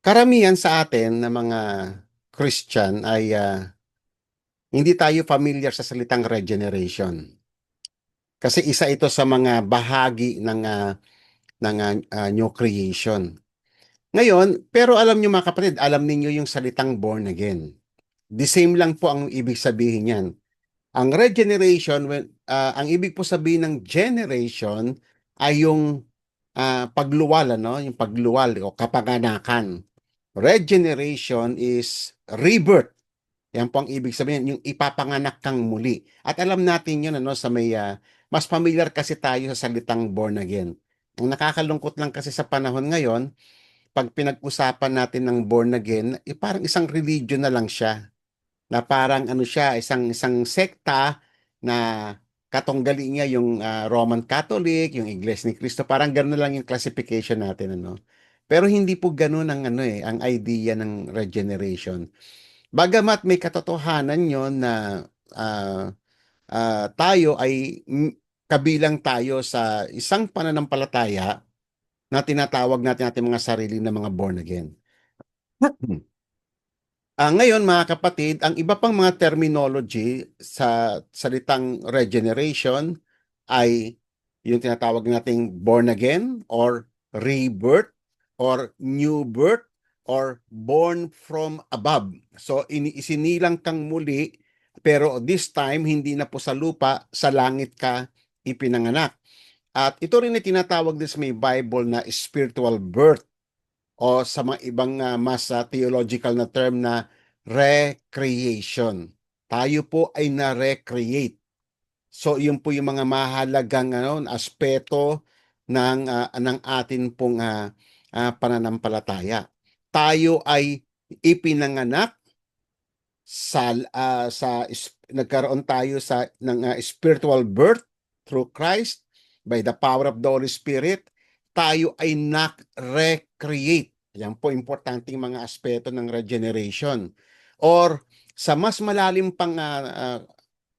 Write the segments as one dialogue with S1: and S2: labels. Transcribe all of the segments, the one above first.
S1: Karamihan sa atin na mga Christian ay hindi tayo familiar sa salitang regeneration. Kasi isa ito sa mga bahagi ng new creation. Ngayon, pero alam niyo mga kapatid, alam niyo yung salitang born again. The same lang po ang ibig sabihin niyan. Ang regeneration, ang ibig po sabihin ng generation ay yung pagluwal, ano? Yung pagluwal o kapanganakan. Regeneration is rebirth. Yan po ang ibig sabihin, yung ipapanganak kang muli. At alam natin yun, ano, mas familiar kasi tayo sa salitang born again. Ang nakakalungkot lang kasi sa panahon ngayon, pag pinag-usapan natin ng born again, parang isang religion na lang siya. Na parang ano siya, isang sekta na katunggali niya yung Roman Catholic, yung Iglesia ni Cristo, parang gano'n lang yung classification natin, ano. Pero hindi po gano'n ang ano ang idea ng regeneration. Bagamat may katotohanan yon na ah, tayo ay kabilang tayo sa isang pananampalataya na tinatawag natin ating mga sarili na mga born again. Ngayon mga kapatid, ang iba pang mga terminology sa salitang regeneration ay yung tinatawag nating born again or rebirth or new birth or born from above. So isinilang kang muli pero this time hindi na po sa lupa, sa langit ka ipinanganak. At ito rin ay tinatawag din sa may Bible na spiritual birth o sa mga ibang mas theological na term na recreation. Tayo po ay na-recreate. So, yun po yung mga mahalagang aspeto ng atin pong pananampalataya. Tayo ay ipinanganak nagkaroon tayo ng spiritual birth through Christ by the power of the Holy Spirit. Tayo ay recreate. Yan po importanteng mga aspeto ng regeneration. Or sa mas malalim pang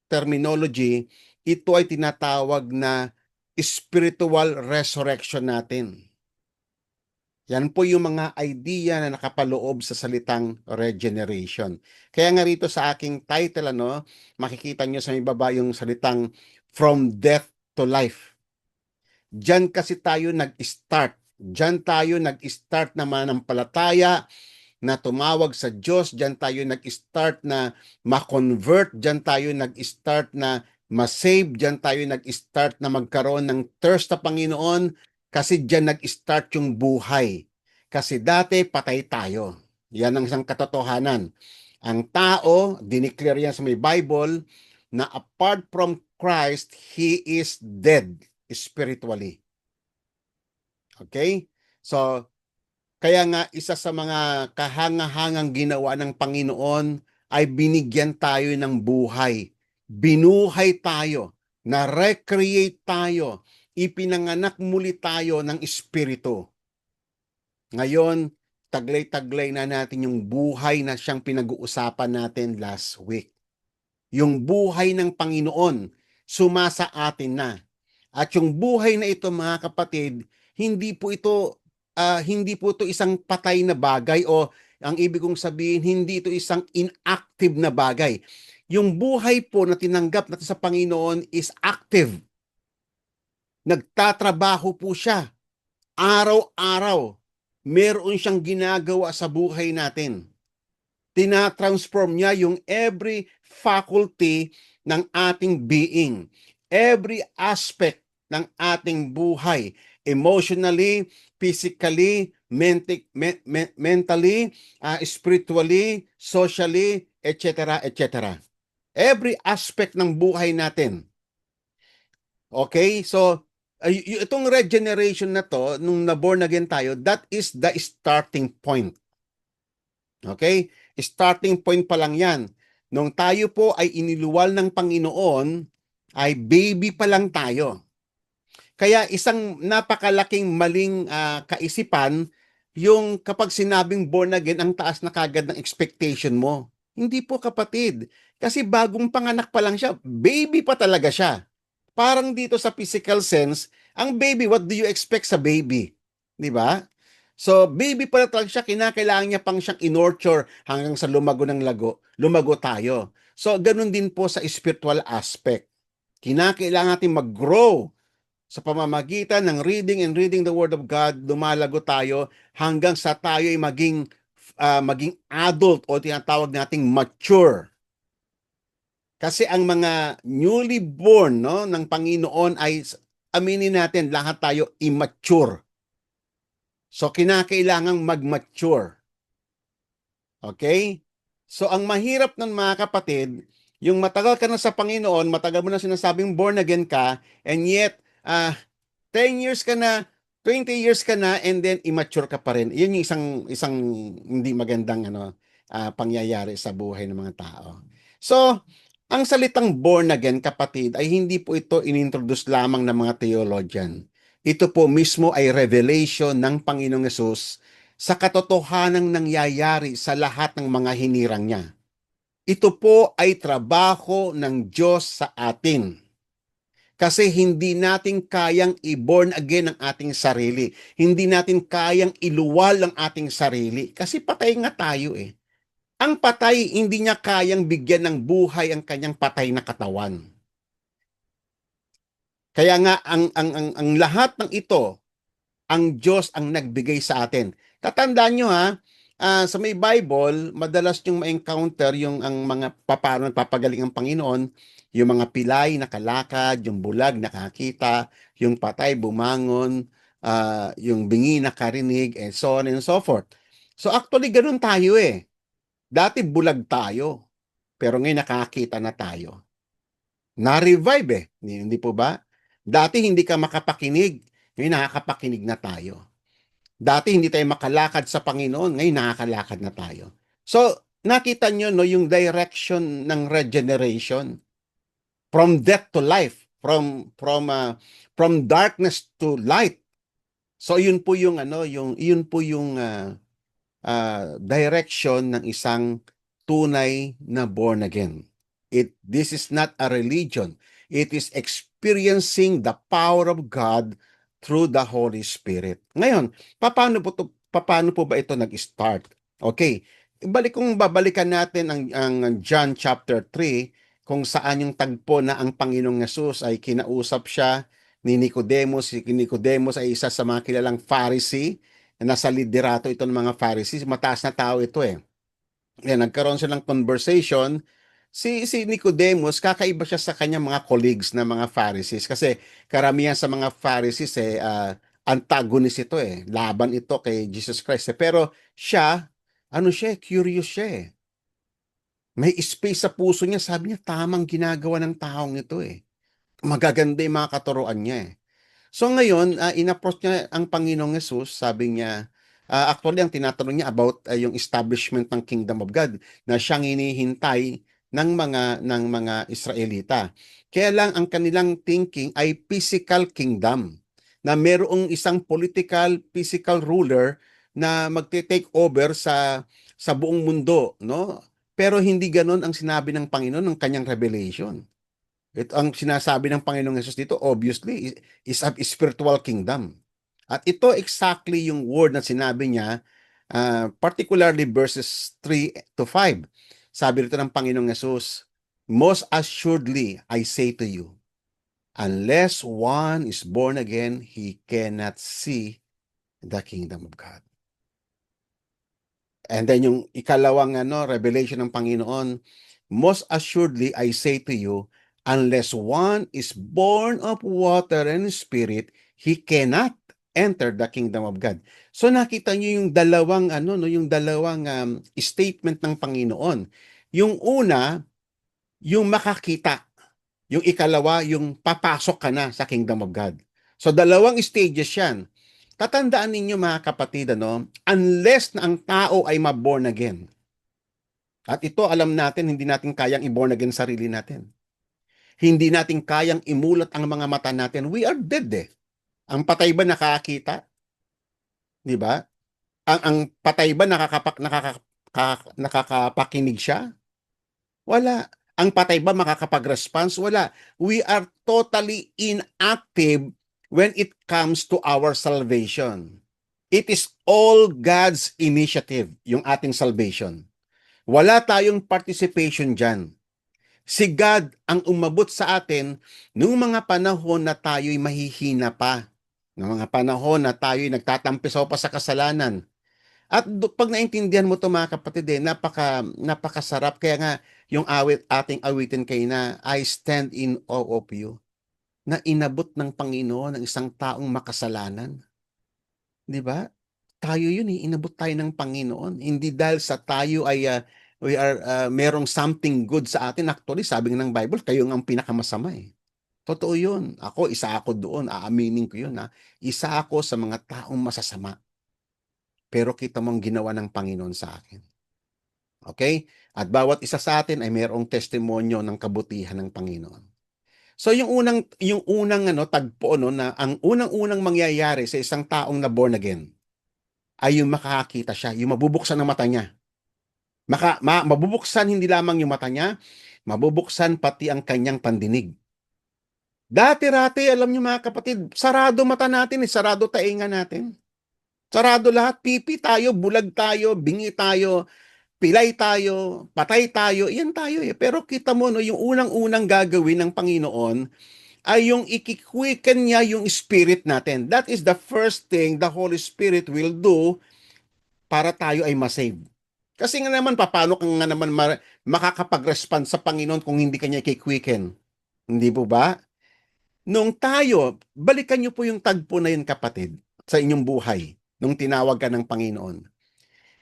S1: terminology, ito ay tinatawag na spiritual resurrection natin. Yan po yung mga idea na nakapaloob sa salitang regeneration. Kaya nga rito sa aking title, makikita nyo sa ibaba yung salitang from death to life. Diyan kasi tayo nag-start. Diyan tayo nag-start na mananampalataya, na tumawag sa Diyos. Diyan tayo nag-start na ma-convert. Diyan tayo nag-start na ma-save. Diyan tayo nag-start na magkaroon ng thirst sa Panginoon kasi diyan nag-start yung buhay. Kasi dati patay tayo. Yan ang isang katotohanan. Ang tao, dineclare yan sa may Bible, na apart from Christ, he is dead spiritually. Okay? So, kaya nga isa sa mga kahangahangang ginawa ng Panginoon ay binigyan tayo ng buhay. Binuhay tayo, na-recreate tayo, ipinanganak muli tayo ng Espiritu. Ngayon, taglay-taglay na natin yung buhay na siyang pinag-uusapan natin last week. Yung buhay ng Panginoon, sumasa atin na. At yung buhay na ito mga kapatid, hindi po ito isang patay na bagay o ang ibig kong sabihin, hindi ito isang inactive na bagay. Yung buhay po na tinanggap natin sa Panginoon is active. Nagtatrabaho po siya. Araw-araw, meron siyang ginagawa sa buhay natin. Tinatransform niya yung every faculty ng ating being. Every aspect ng ating buhay. Emotionally, physically, mentally, spiritually, socially, etc., etc. Every aspect ng buhay natin. Okay? So, itong regeneration na to, nung na-born again tayo, that is the starting point. Okay? Starting point pa lang yan. Nung tayo po ay iniluwal ng Panginoon, ay baby pa lang tayo. Kaya isang napakalaking maling kaisipan, yung kapag sinabing born again, ang taas na kagad ng expectation mo. Hindi po kapatid. Kasi bagong panganak pa lang siya, baby pa talaga siya. Parang dito sa physical sense, ang baby, what do you expect sa baby? Di ba? So, baby pa lang siya, kinakailangan niya pang siyang in-nurture hanggang sa lumago tayo. So, ganun din po sa spiritual aspect. Kinakailangan natin mag-grow sa pamamagitan ng reading the Word of God, lumalago tayo hanggang sa tayo ay maging adult o tinatawag nating mature. Kasi ang mga newly born no, ng Panginoon ay aminin natin lahat tayo immature. So kinakailangang mag-mature. Okay? So ang mahirap ng mga kapatid, yung matagal ka na sa Panginoon, matagal mo na sinasabing born again ka, and yet 10 years ka na, 20 years ka na, and then immature ka pa rin. Yun yung isang hindi magandang pangyayari sa buhay ng mga tao. So, ang salitang born again, kapatid, ay hindi po ito inintroduce lamang ng mga theologian. Ito po mismo ay revelation ng Panginoong Yesus sa katotohanang nangyayari sa lahat ng mga hinirang niya. Ito po ay trabaho ng Diyos sa atin. Kasi hindi natin kayang i-born again ang ating sarili. Hindi natin kayang iluwal ang ating sarili. Kasi patay nga tayo eh. Ang patay, hindi niya kayang bigyan ng buhay ang kanyang patay na katawan. Kaya nga, ang lahat ng ito, ang Diyos ang nagbigay sa atin. Tatandaan nyo ha, sa may Bible, madalas yung ma-encounter yung ang mga paano nagpapagaling ang Panginoon, yung mga pilay nakalakad, yung bulag nakakita, yung patay bumangon, yung bingi nakarinig, and so on and so forth. So actually, ganun tayo eh. Dati bulag tayo, pero ngayon nakakita na tayo. Na-revive eh, hindi po ba? Dati hindi ka makapakinig, ngayon nakakapakinig na tayo. Dati hindi tayo makalakad sa Panginoon, ngayon nakakalakad na tayo. So, nakita nyo no, yung direction ng regeneration from death to life, from darkness to light. So, yun po yung direction ng isang tunay na born again. This is not a religion. It is experiencing the power of God through the Holy Spirit. Ngayon, paano po ba ito nag-start? Okay, babalikan natin ang John chapter 3 kung saan yung tagpo na ang Panginoong Yesus ay kinausap siya ni Nicodemus. Si Nicodemus ay isa sa mga kilalang Pharisee, nasa liderato ito ng mga Pharisees, mataas na tao ito eh. Yan, nagkaroon silang conversation. Si Nicodemus, kakaiba siya sa kanyang mga colleagues na mga Pharisees kasi karamihan sa mga Pharisees antagonist ito eh. Laban ito kay Jesus Christ eh. Pero siya, curious siya eh. May space sa puso niya, sabi niya, tamang ginagawa ng taong ito eh. Magaganda yung mga katuruan niya eh. So ngayon, in-approach niya ang Panginoong Yesus, sabi niya, actually ang tinatanong niya about yung establishment ng Kingdom of God na siyang hinihintay ng mga Israelita. Kaya lang ang kanilang thinking ay physical kingdom na merong isang political, physical ruler na magte-take over sa buong mundo, no? Pero hindi ganoon ang sinabi ng Panginoon ng kanyang revelation. Ito ang sinasabi ng Panginoong Hesus dito, obviously, is a spiritual kingdom. At ito exactly yung word na sinabi niya, particularly verses 3 to 5. Sabi rito ng Panginoong Hesus, most assuredly, I say to you, unless one is born again, he cannot see the kingdom of God. And then yung ikalawang revelation ng Panginoon, most assuredly, I say to you, unless one is born of water and spirit, he cannot enter the kingdom of God. So nakita niyo yung dalawang statement ng Panginoon. Yung una, yung makakita. Yung ikalawa, yung papasok ka na sa kingdom of God. So dalawang stages 'yan. Tatandaan ninyo mga kapatid, unless na ang tao ay ma-born again. At ito alam natin, hindi natin kayang i-born again sarili natin. Hindi natin kayang imulat ang mga mata natin. We are dead eh. Ang patay ba nakakita? Di ba? Ang patay ba nakakapakinig siya? Wala. Ang patay ba makakapag-response? Wala. We are totally inactive when it comes to our salvation. It is all God's initiative, yung ating salvation. Wala tayong participation dyan. Si God ang umabot sa atin noong mga panahon na tayo'y mahihina pa. Noong mga panahon na tayo'y nagtatampisaw pa sa kasalanan. At pag naintindihan mo to mga kapatid, napakasarap. Kaya nga, yung ating awitin kayo na, I stand in awe of you, na inabot ng Panginoon ng isang taong makasalanan. Di ba? Tayo yun eh, inabot tayo ng Panginoon. Hindi dahil sa tayo ay merong something good sa atin. Actually, sabi ng Bible, kayo ang pinakamasama eh. Totoo yun. Isa ako doon. Aaminin ko yun. Ha? Isa ako sa mga taong masasama. Pero kita mo ang ginawa ng Panginoon sa akin. Okay? At bawat isa sa atin ay mayroong testimonyo ng kabutihan ng Panginoon. So yung unang tagpo no na ang unang-unang mangyayari sa isang taong na born again ay yung makakakita siya, yung mabubuksan ang mata niya. Mabubuksan hindi lamang yung mata niya, mabubuksan pati ang kanyang pandinig. Dati-rati, alam niyo mga kapatid, sarado mata natin, sarado tainga natin. Sarado lahat, pipi tayo, bulag tayo, bingi tayo, pilay tayo, patay tayo, yan tayo eh. Pero kita mo, no, yung unang-unang gagawin ng Panginoon ay yung ikikwiken niya yung spirit natin. That is the first thing the Holy Spirit will do para tayo ay masave. Kasi nga naman, paano ka nga naman makakapag-respond sa Panginoon kung hindi kanya ikikwiken? Hindi po ba? Nung tayo, balikan niyo po yung tagpo na yun kapatid, sa inyong buhay, nung tinawag ka ng Panginoon.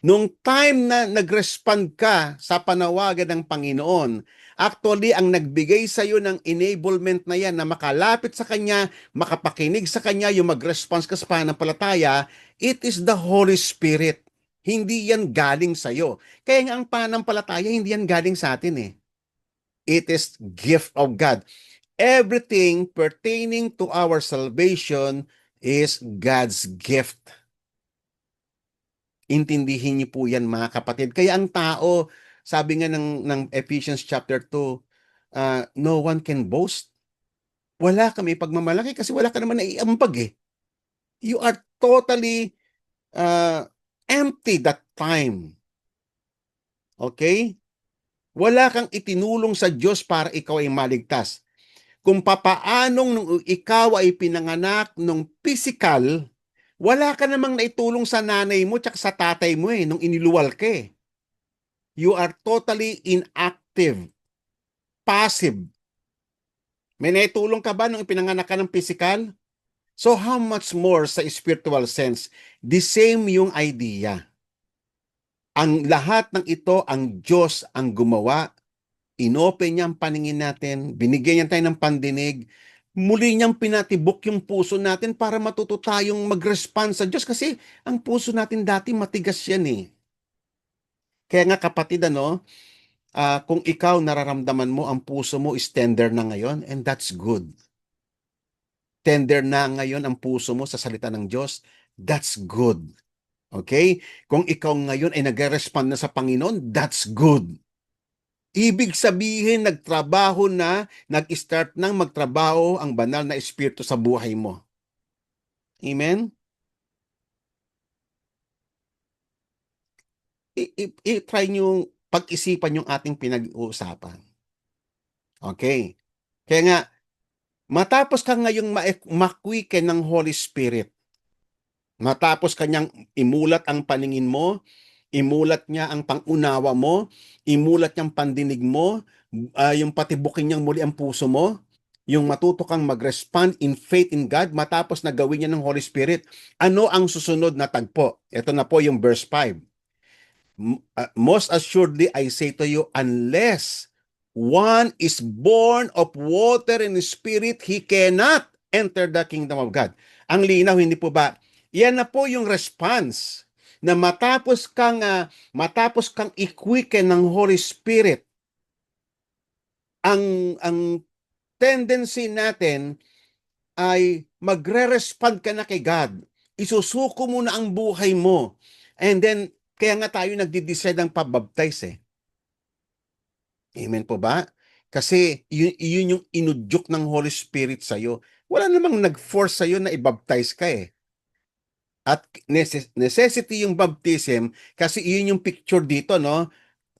S1: Nung time na nag-respond ka sa panawagan ng Panginoon, actually, ang nagbigay sa iyo ng enablement na yan na makalapit sa Kanya, makapakinig sa Kanya, yung mag-response ka sa pananampalataya, it is the Holy Spirit. Hindi yan galing sa iyo. Kaya nga ang pananampalataya, hindi yan galing sa atin eh. It is gift of God. Everything pertaining to our salvation is God's gift. Intindihin niyo po yan mga kapatid. Kaya ang tao, sabi nga ng Ephesians chapter 2, no one can boast. Wala kami pagmamalaki kasi wala ka naman naiampag eh. You are totally empty that time. Okay? Wala kang itinulong sa Diyos para ikaw ay maligtas. Kung papaanong nung ikaw ay pinanganak nung physical, wala ka namang naitulong sa nanay mo tsaka sa tatay mo nung iniluwal ka eh. You are totally inactive, passive. May naitulong ka ba nung ipinanganak ka ng physical? So how much more sa spiritual sense? The same yung idea. Ang lahat ng ito, ang Diyos ang gumawa. Inopen niya ang paningin natin, binigyan niya tayo ng pandinig, muli niyang pinatibok yung puso natin para matuto tayong mag-respond sa Diyos kasi ang puso natin dati matigas yan eh. Kaya nga kapatid, kung ikaw nararamdaman mo ang puso mo is tender na ngayon, and that's good. Tender na ngayon ang puso mo sa salita ng Diyos, that's good. Okay? Kung ikaw ngayon ay nag-respond na sa Panginoon, that's good. Ibig sabihin, nag-start nang magtrabaho ang banal na espiritu sa buhay mo. Amen? I-try nyo pag-isipan yung ating pinag-uusapan. Okay. Kaya nga, matapos ka ngayong makwiken ng Holy Spirit, matapos kanyang imulat ang paningin mo, imulat niya ang pangunawa mo, imulat niya ang pandinig mo, yung patibukin niyang muli ang puso mo, yung matuto kang mag-respond in faith in God matapos na gawin niya ng Holy Spirit. Ano ang susunod na tagpo? Ito na po yung verse 5. Most assuredly, I say to you, unless one is born of water and spirit, he cannot enter the kingdom of God. Ang linaw, hindi po ba? Yan na po yung response na matapos kang i-quicken ng Holy Spirit, ang tendency natin ay magre-respond ka na kay God. Isusuko mo na ang buhay mo. And then, kaya nga tayo nagdi-decide ng pabaptize eh. Amen po ba? Kasi yun yung inudyok ng Holy Spirit sa'yo. Wala namang nag-force sa'yo na i-baptize ka eh. At necessity yung baptism kasi iyon yung picture dito, no?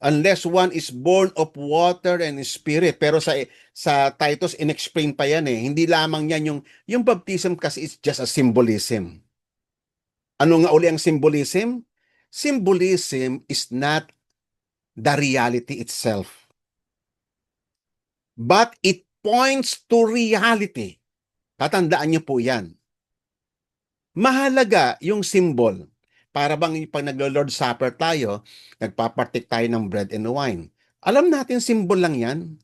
S1: Unless one is born of water and spirit. Pero sa Titus inexplain pa yan eh. Hindi lamang yan yung baptism kasi it's just a symbolism. Ano nga uli ang symbolism? Symbolism is not the reality itself, but it points to reality. Tatandaan niyo po yan. Mahalaga yung symbol. Para bang pag naglo-Lord Supper tayo, nagpapartik tayo ng bread and wine. Alam natin symbol lang yan.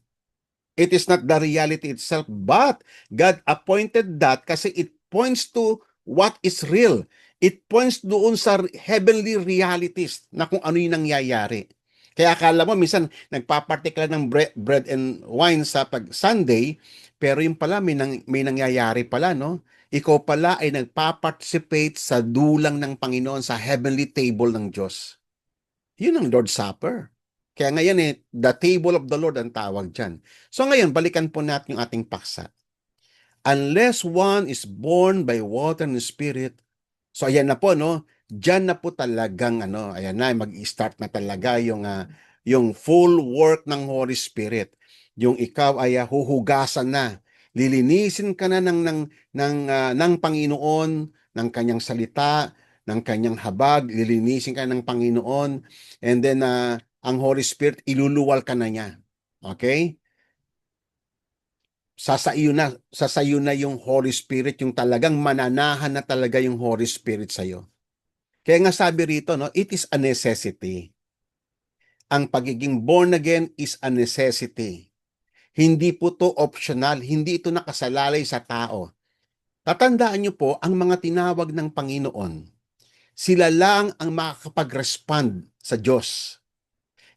S1: It is not the reality itself, but God appointed that kasi it points to what is real. It points doon sa heavenly realities na kung ano yung nangyayari. Kaya akala mo, minsan nagpapartik lang ng bread and wine sa pag-Sunday, pero yung pala may nangyayari pala, no? Ikaw pala ay nagpa-participate sa dulang ng Panginoon sa heavenly table ng Diyos. Yun ang Lord's Supper. Kaya ngayon the table of the Lord ang tawag dyan. So ngayon, balikan po natin yung ating paksa. Unless one is born by water and spirit, so ayan na po, no? Diyan na po talagang, ayan na, mag-start na talaga yung full work ng Holy Spirit. Yung ikaw ay huhugasan na, lilinisin ka na ng Panginoon, ng kanyang salita, ng kanyang habag, lilinisin ka ng Panginoon, and then ang Holy Spirit, iluluwal ka na niya. Okay? Sasayo na yung Holy Spirit, yung talagang mananahan na talaga yung Holy Spirit sa'yo. Kaya nga sabi rito, no, it is a necessity. Ang pagiging born again is a necessity. Hindi po to optional, hindi ito nakasalalay sa tao. Tatandaan niyo po, ang mga tinawag ng Panginoon, sila lang ang makakapag-respond sa Diyos.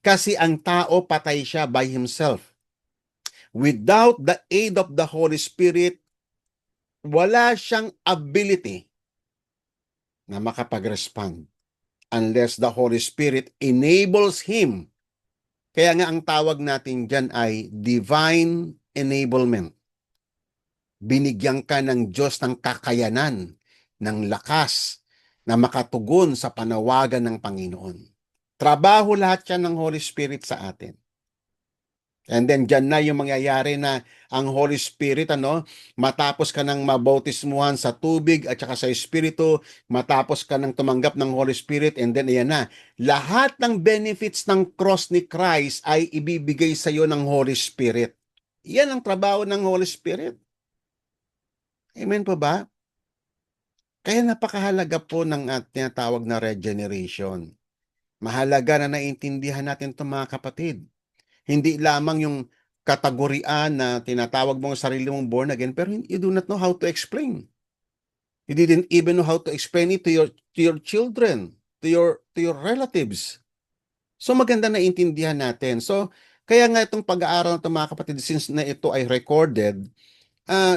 S1: Kasi ang tao patay siya by himself. Without the aid of the Holy Spirit, wala siyang ability na makapag-respond unless the Holy Spirit enables him. Kaya nga ang tawag natin dyan ay divine enablement. Binigyan ka ng Diyos ng kakayanan, ng lakas, na makatugon sa panawagan ng Panginoon. Trabaho lahat yan ng Holy Spirit sa atin. And then dyan na yung mangyayari na ang Holy Spirit, matapos ka ng mabautismuhan sa tubig at saka sa Espiritu, matapos ka ng tumanggap ng Holy Spirit, and then ayan na, lahat ng benefits ng cross ni Christ ay ibibigay sa iyo ng Holy Spirit. Yan ang trabaho ng Holy Spirit. Amen po ba? Kaya napakahalaga po ng tinatawag na regeneration. Mahalaga na naintindihan natin ito mga kapatid. Hindi lamang yung kategorian na tinatawag mong sarili mong born again, pero you do not know how to explain. You didn't even know how to explain it to your children, to your relatives. So maganda na intindihan natin. So kaya nga itong pag-aaral ng mga kapatid, since na ito ay recorded,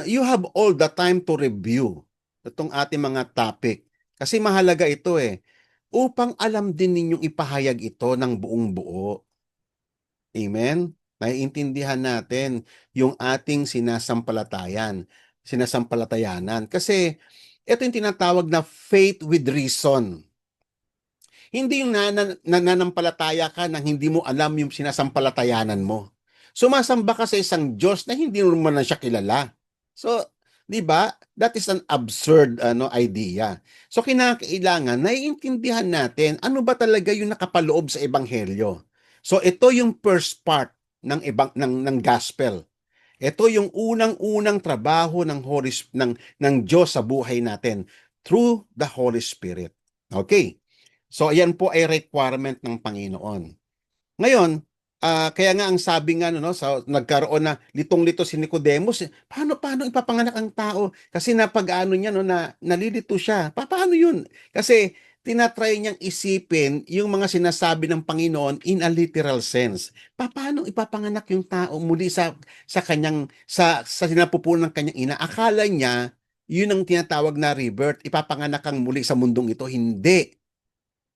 S1: you have all the time to review itong ating mga topic. Kasi mahalaga ito upang alam din ninyong ipahayag ito ng buong buo. Amen? Naiintindihan natin yung ating sinasampalatayanan. Kasi ito yung tinatawag na faith with reason. Hindi yung nananampalataya ka nang hindi mo alam yung sinasampalatayanan mo. Sumasamba ka sa isang Diyos na hindi mo na siya kilala. So, di ba? That is an absurd idea. So, kinakailangan naiintindihan natin ano ba talaga yung nakapaloob sa ebanghelyo. So, ito yung first part ng gospel. Ito yung unang-unang trabaho ng Diyos sa buhay natin through the Holy Spirit. Okay. So, ayan po ay requirement ng Panginoon. Ngayon, kaya nga ang sabi nga nagkaroon na litong-lito si Nicodemus, paano ipapanganak ang tao? Kasi napag-ano niya nalilito siya. Paano 'yun? Kasi tinatry niyang isipin yung mga sinasabi ng Panginoon in a literal sense. Paano ipapanganak yung tao muli sa kanyang sa sinapupunan ng kanyang ina? Akala niya yun ang tinatawag na rebirth, ipapanganak kang muli sa mundong ito. Hindi.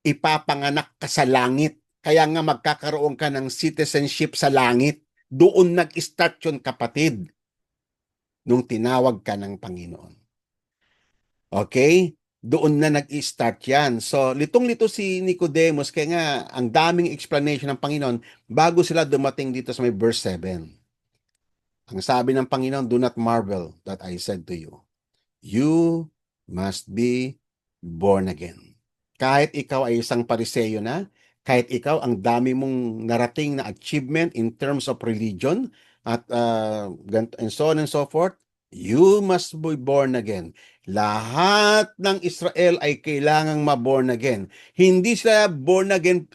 S1: Ipapanganak ka sa langit. Kaya nga magkakaroon ka ng citizenship sa langit. Doon nag-start yun, kapatid, nung tinawag ka ng Panginoon. Okay? Doon na nag-i-start yan. So, litong-lito si Nicodemus, kaya nga, ang daming explanation ng Panginoon bago sila dumating dito sa may verse 7. Ang sabi ng Panginoon, "Do not marvel that I said to you, you must be born again." Kahit ikaw ay isang pariseyo na, kahit ikaw ang dami mong narating na achievement in terms of religion, at and so on and so forth, you must be born again. Lahat ng Israel ay kailangang ma-born again. Hindi sila born again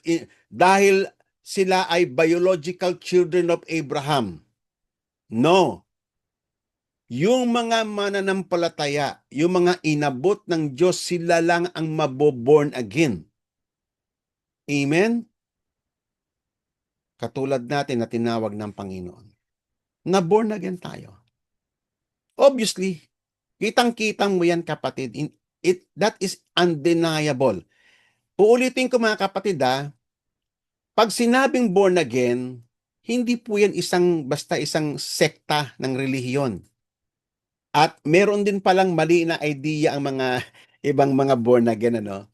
S1: dahil sila ay biological children of Abraham. No. Yung mga mananampalataya, yung mga inabot ng Diyos, sila lang ang maboborn again. Amen? Katulad natin na tinawag ng Panginoon. Na born again tayo. Obviously, kitang-kitang mo yan, kapatid. That is undeniable. Uulitin ko, mga kapatid, pag sinabing born again, hindi po yan basta isang sekta ng relihiyon. At meron din palang mali na idea ang mga ibang mga born again, ano?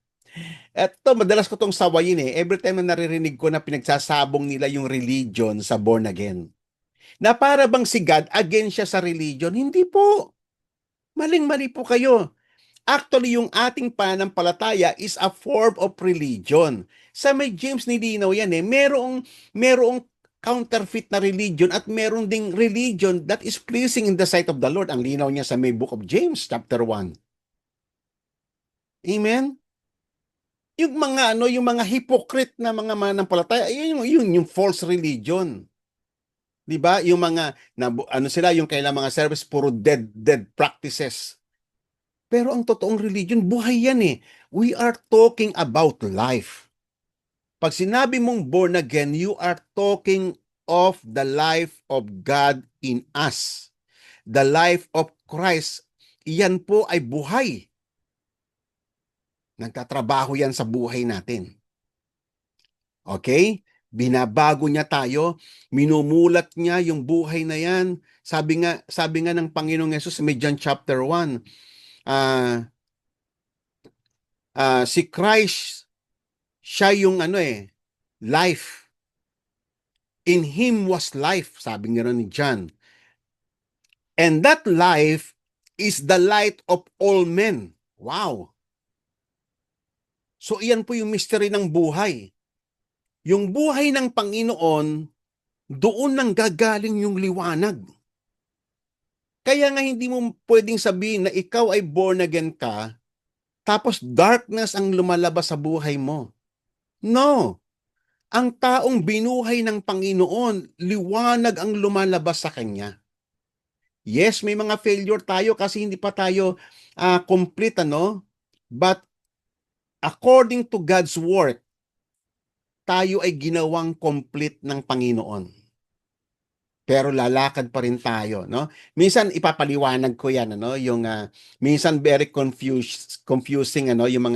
S1: Eto, madalas ko tong sawayin eh. Every time na naririnig ko na pinagsasabong nila yung religion sa born again. Na para bang si God against siya sa religion? Hindi po. Maling-mali po kayo. Actually, yung ating pananampalataya is a form of religion. Sa may James nilinaw yan eh. Merong counterfeit na religion at meron ding religion that is pleasing in the sight of the Lord. Ang linaw niya sa may book of James, chapter 1. Amen? Yung mga hypocrite na mga mananampalataya, yung false religion. 'Di ba? Yung mga ano sila, yung kailang mga service puro dead practices. Pero ang totoong religion, buhay yan eh. We are talking about life. Pag sinabi mong born again, you are talking of the life of God in us. The life of Christ. Iyan po ay buhay. Nagtatrabaho yan sa buhay natin. Okay? Binabago niya tayo, minumulat niya yung buhay na yan. Sabi nga ng Panginoong Yesus sa John chapter 1, si Christ, siya yung life. In Him was life, sabi nga ni John. And that life is the light of all men. Wow! So iyan po yung mystery ng buhay. Yung buhay ng Panginoon, doon nang gagaling yung liwanag. Kaya nga hindi mo pwedeng sabihin na ikaw ay born again ka, tapos darkness ang lumalabas sa buhay mo. No. Ang taong binuhay ng Panginoon, liwanag ang lumalabas sa kanya. Yes, may mga failure tayo kasi hindi pa tayo complete, ano? But according to God's work, tayo ay ginawang complete ng Panginoon. Pero lalakad pa rin tayo, no? Minsan ipapaliwanag ko 'yan, ano, yung minsan very confusing, ano, yung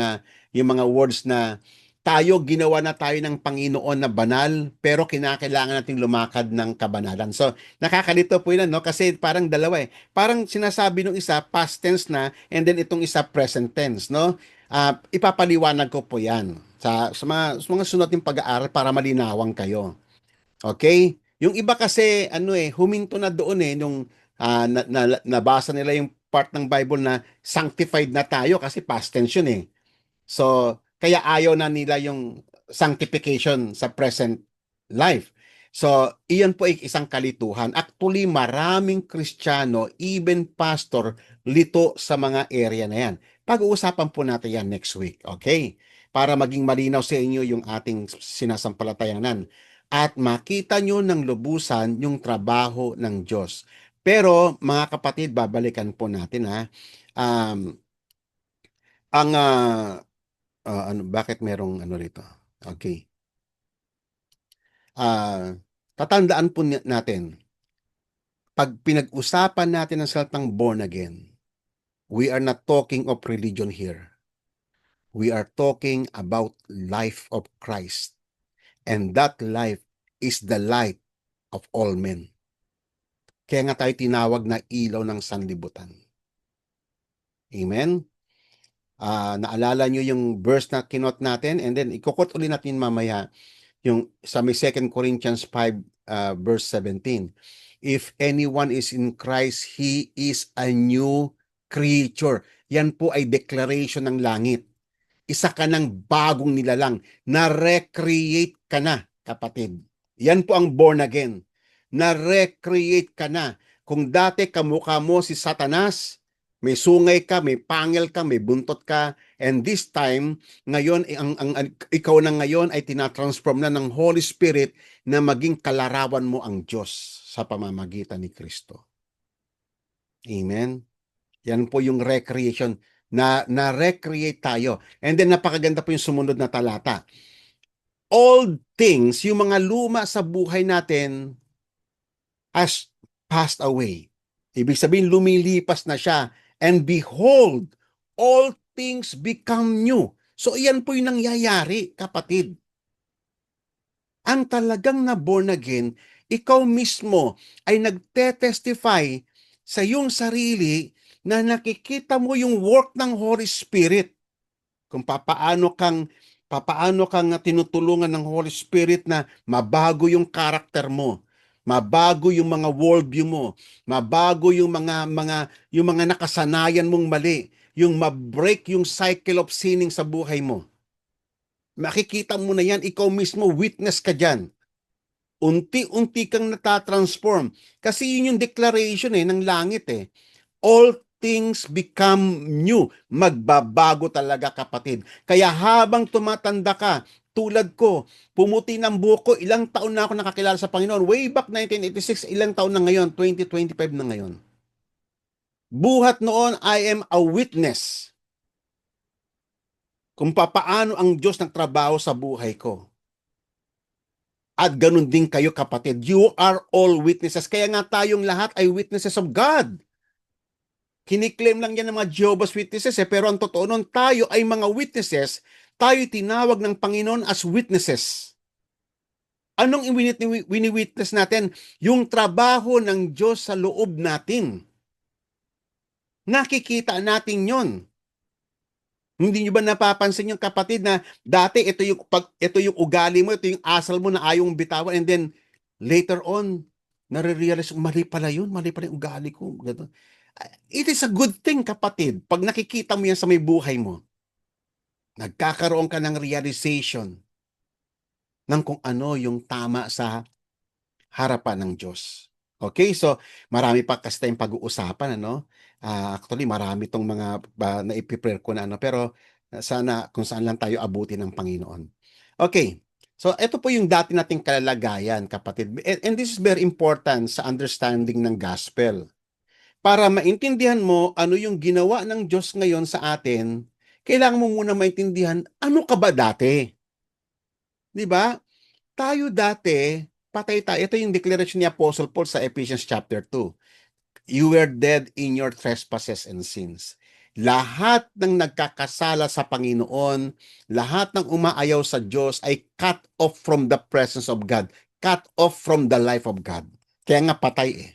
S1: mga words na tayo, ginawa na tayo ng Panginoon na banal, pero kinakailangan nating lumakad ng kabanalan. So, nakakalito po 'yun, no? Kasi parang dalawa eh. Parang sinasabi nung isa past tense na, and then itong isa present tense, no? Ipapaliwanag ko po 'yan sa mga sunod ng pag-aaral para malinawan kayo. Okay? Yung iba kasi huminto na doon nung nabasa nila yung part ng Bible na sanctified na tayo kasi past tense yun eh. So, kaya ayaw na nila yung sanctification sa present life. So, iyan po ay isang kalituhan. Actually, maraming Kristiyano, even pastor, lito sa mga area na yan. Pag-uusapan po natin yan next week. Okay? Para maging malinaw sa inyo yung ating sinasampalatayanan. At makita nyo ng lubusan yung trabaho ng Diyos. Pero, mga kapatid, babalikan po natin Um, ang bakit merong rito? Okay. Tatandaan po natin, pag pinag-usapan natin ang salitang born again, we are not talking of religion here. We are talking about life of Christ. And that life is the light of all men. Kaya nga tayo tinawag na ilaw ng sanlibutan. Amen? Naalala nyo yung verse na kinot natin, and then ikukot ulit natin mamaya yung sa may 2 Corinthians 5 verse 17. If anyone is in Christ, he is a new creature. Yan po ay declaration ng langit. Isa ka ng bagong nilalang. Na-recreate ka na, kapatid. Yan po ang born again. Na-recreate ka na. Kung dati kamukha mo si Satanas, may sungay ka, may pangil ka, may buntot ka, and this time, ngayon, ikaw na ngayon ay tinatransform na ng Holy Spirit na maging kalarawan mo ang Diyos sa pamamagitan ni Kristo. Amen? Yan po yung recreation. Na-recreate tayo. And then napakaganda po yung sumunod na talata. Old things, yung mga luma sa buhay natin has passed away. Ibig sabihin, lumilipas na siya. And behold, all things become new. So, iyan po yung nangyayari, kapatid. Ang talagang na born again, ikaw mismo ay nagte-testify sa iyong sarili na nakikita mo yung work ng Holy Spirit. Kung papaano kang tinutulungan ng Holy Spirit na mabago yung karakter mo, mabago yung mga worldview mo, mabago yung mga nakasanayan mong mali, yung ma-break yung cycle of sinning sa buhay mo. Makikita mo na yan, ikaw mismo witness ka diyan. Unti-unti kang natatransform. Kasi yun yung declaration ng langit All things become new. Magbabago talaga, kapatid. Kaya habang tumatanda ka, tulad ko, pumuti ng buhok ko, ilang taon na ako nakakilala sa Panginoon. Way back 1986, ilang taon na ngayon? 2025 na ngayon. Buhat noon, I am a witness kung papaano ang Diyos nagtrabaho sa buhay ko. At ganun din kayo, kapatid. You are all witnesses. Kaya nga tayong lahat ay witnesses of God. Kiniklaim lang yan ng mga Jehovah's Witnesses pero ang totoo nun, tayo ay mga witnesses, tayo tinawag ng Panginoon as witnesses. Anong wini-witness natin? Yung trabaho ng Diyos sa loob natin. Nakikita natin yon. Hindi nyo ba napapansin yung kapatid na dati ito yung ugali mo, ito yung asal mo na ayaw mong bitawan, and then later on, nare-realize, mali pala yung ugali ko. It is a good thing, kapatid. Pag nakikita mo yan sa may buhay mo, nagkakaroon ka ng realization ng kung ano yung tama sa harapan ng Diyos. Okay, so marami pa kasi tayong pag-uusapan, actually, marami tong mga na-i-prepare ko na pero sana kung saan lang tayo abutin ng Panginoon. Okay, so ito po yung dati nating kalalagayan, kapatid. And this is very important sa understanding ng gospel. Para maintindihan mo ano yung ginawa ng Diyos ngayon sa atin, kailangan mo muna maintindihan, ano ka ba dati? Di ba? Tayo dati, patay tayo. Ito yung declaration ni Apostle Paul sa Ephesians chapter 2. You were dead in your trespasses and sins. Lahat ng nagkakasala sa Panginoon, lahat ng umaayaw sa Diyos ay cut off from the presence of God. Cut off from the life of God. Kaya nga patay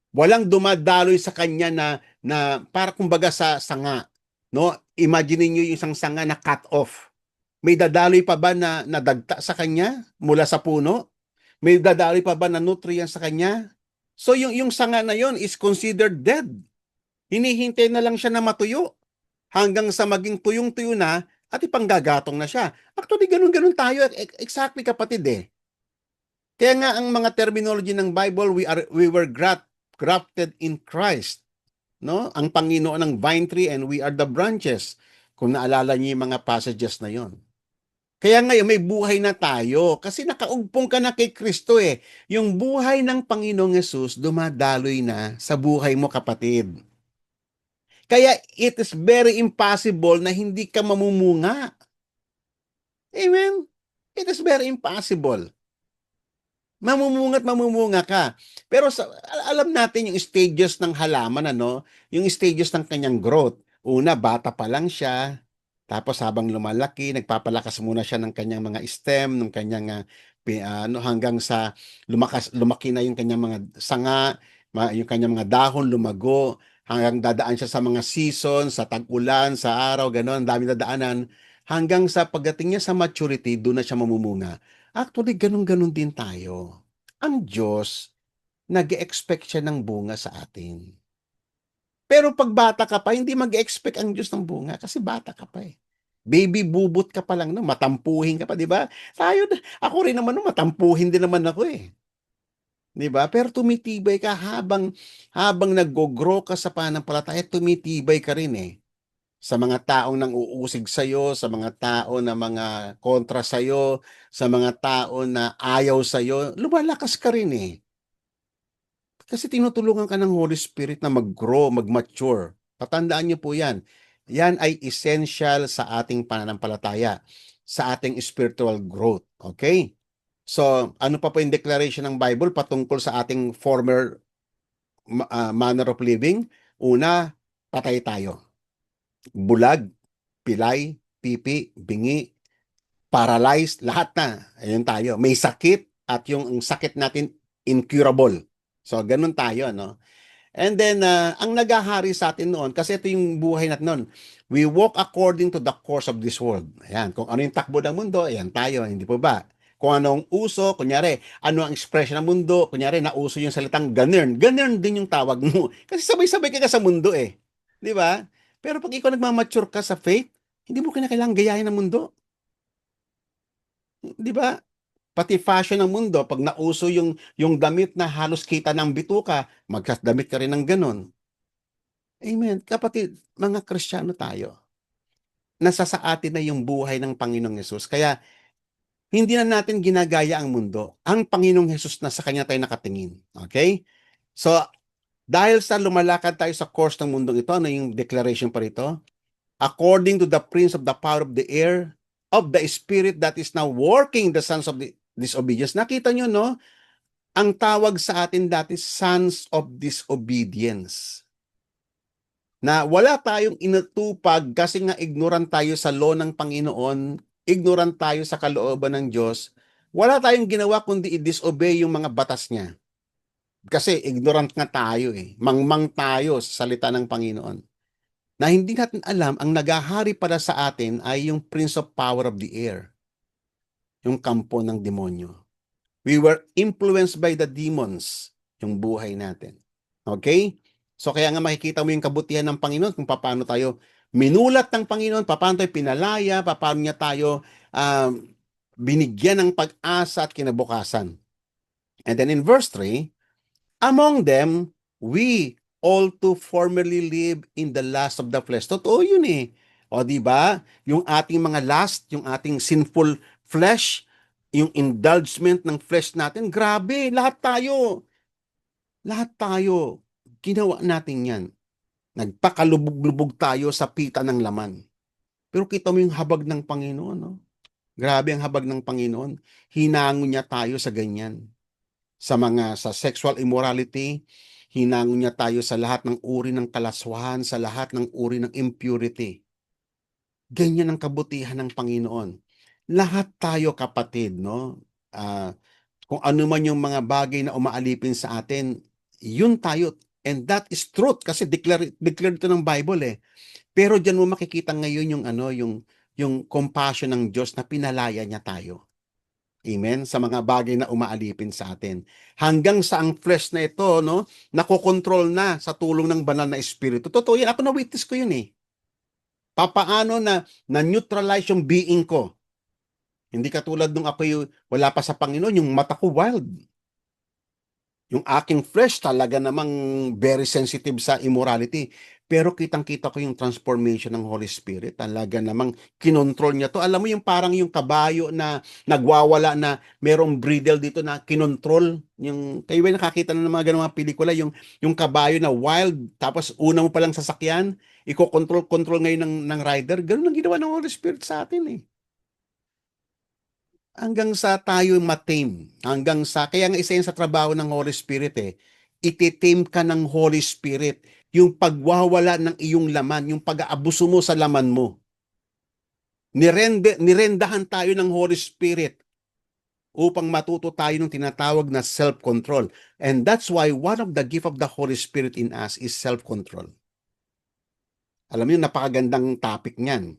S1: Walang dumadaloy sa kanya na para kumbaga sa sanga. No? Imagine niyo yung isang sanga na cut off. May dadaloy pa ba na nadagta sa kanya mula sa puno? May dadaloy pa ba na nutrients sa kanya? So yung sanga na yon is considered dead. Hinihintay na lang siya na matuyo hanggang sa maging tuyong-tuyo na at ipanggagatong na siya. Actually, ganun-ganun tayo. Exactly, kapatid Kaya nga ang mga terminology ng Bible, we were grafted in Christ. No? Ang Panginoon ng vine tree and we are the branches. Kung naalala niyo yung mga passages na yon. Kaya ngayon may buhay na tayo kasi nakaugpong ka na kay Kristo Yung buhay ng Panginoong Yesus dumadaloy na sa buhay mo, kapatid. Kaya it is very impossible na hindi ka mamumunga. Amen? It is very impossible. Mamumunga ka. Pero alam natin yung stages ng halaman, yung stages ng kanyang growth. Una, bata pa lang siya. Tapos habang lumalaki, nagpapalakas muna siya ng kanyang mga stem, ng kanyang hanggang sa lumaki na yung kanyang mga sanga, yung kanyang mga dahon lumago, hanggang dadaan siya sa mga season, sa tag-ulan, sa araw, gano'n, ang daming dadaanan, hanggang sa pagdating niya sa maturity, doon na siya mamumunga. Actually, gano'n-gano'n din tayo. Ang Diyos, nag-e-expect siya ng bunga sa atin. Pero pag bata ka pa, hindi mag-expect ang Diyos ng bunga kasi bata ka pa eh. Baby bubot ka pa lang no, matampuhin ka pa, 'di ba? Ako rin naman no, matampuhin din naman ako eh. 'Di ba? Pero tumitibay ka habang naggo-grow ka sa pananampalataya, tumitibay ka rin eh. Sa mga taong nang uusig sa iyo, sa mga tao na mga kontra sa iyo, sa mga tao na ayaw sa iyo, lumalakas ka rin eh. Kasi tinutulungan ka ng Holy Spirit na mag-grow, mag-mature. Tatandaan niyo po yan. Yan ay essential sa ating pananampalataya, sa ating spiritual growth. Okay? So, ano pa po yung declaration ng Bible patungkol sa ating former manner of living? Una, patay tayo. Bulag, pilay, pipi, bingi, paralyzed, lahat na. Ayun tayo. May sakit at yung sakit natin incurable. So, ganun tayo, no? And then, ang naghahari sa atin noon, kasi ito yung buhay natin noon, we walk according to the course of this world. Ayan, kung ano yung takbo ng mundo, ayan tayo, hindi po ba? Kung anong uso, kunyari, ano ang expression ng mundo, kunyari, nauso yung salitang ganern. Ganern din yung tawag mo. Kasi sabay-sabay ka sa mundo eh. Di ba? Pero pag ikaw nagmamature ka sa faith, hindi mo kinakailangan gayahin ng mundo. Di ba? Pati fashion ng mundo, pag nauso yung damit na halos kita ng bituka, magkadamit ka rin ng ganon. Amen. Kapatid, mga Kristiyano tayo. Nasa sa atin na yung buhay ng Panginoong Hesus. Kaya hindi na natin ginagaya ang mundo. Ang Panginoong Hesus na sa Kanya tayo nakatingin. Okay? So, dahil sa lumalakad tayo sa course ng mundong ito, ano yung declaration pa rito? According to the prince of the power of the air, of the spirit that is now working the sons of the disobedience. Nakita nyo, no? Ang tawag sa atin dati, sons of disobedience. Na wala tayong inatupag kasi nga ignorant tayo sa law ng Panginoon, ignorant tayo sa kalooban ng Diyos, wala tayong ginawa kundi i-disobey yung mga batas niya. Kasi ignorant nga tayo eh. Mangmang tayo sa salita ng Panginoon. Na hindi natin alam, ang naghahari para sa atin ay yung prince of power of the air. Yung kampo ng demonyo. We were influenced by the demons, yung buhay natin. Okay? So kaya nga makikita mo yung kabutihan ng Panginoon kung paano tayo minulat ng Panginoon, paano tayo pinalaya, paano niya tayo binigyan ng pag-asa at kinabukasan. And then in verse 3, among them, we all too formerly live in the lust of the flesh. Totoo yun eh. O di ba? Yung ating mga lust, yung ating sinful flesh, yung indulgement ng flesh natin, grabe, lahat tayo, ginawa natin yan. Nagpakalubog-lubog tayo sa pita ng laman. Pero kita mo yung habag ng Panginoon, no? Grabe ang habag ng Panginoon. Hinango niya tayo sa ganyan. Sa sexual immorality, hinango niya tayo sa lahat ng uri ng kalaswahan, sa lahat ng uri ng impurity. Ganyan ang kabutihan ng Panginoon. Lahat tayo kapatid, no? Kung ano man yung mga bagay na umaalipin sa atin, yun tayo. And that is truth kasi declare ito ng Bible eh. Pero diyan mo makikita ngayon yung compassion ng Diyos na pinalaya niya tayo. Amen? Sa mga bagay na umaalipin sa atin. Hanggang sa ang flesh na ito, no, nakokontrol na sa tulong ng banal na espiritu. Totoo yan. Ako na-witness ko yun eh. Papaano na-neutralize yung being ko. Hindi katulad nung ako wala pa sa Panginoon, yung mata ko wild. Yung aking flesh talaga namang very sensitive sa immorality. Pero kitang-kita ko yung transformation ng Holy Spirit. Talaga namang kinontrol niya to. Alam mo yung parang yung kabayo na nagwawala na merong bridle dito na kinontrol. Kayo ba nakakita na ng mga ganung mga pelikula? Yung kabayo na wild, tapos una mo palang sasakyan, iko-control ngayon ng rider. Ganun ang ginawa ng Holy Spirit sa atin eh. Hanggang sa tayo matame. Kaya nga isa yan sa trabaho ng Holy Spirit eh. Ititame ka ng Holy Spirit. Yung pagwawala ng iyong laman, yung pag-aabuso mo sa laman mo. Nirendahan tayo ng Holy Spirit upang matuto tayo ng tinatawag na self-control. And that's why one of the gift of the Holy Spirit in us is self-control. Alam niyo, napakagandang topic niyan,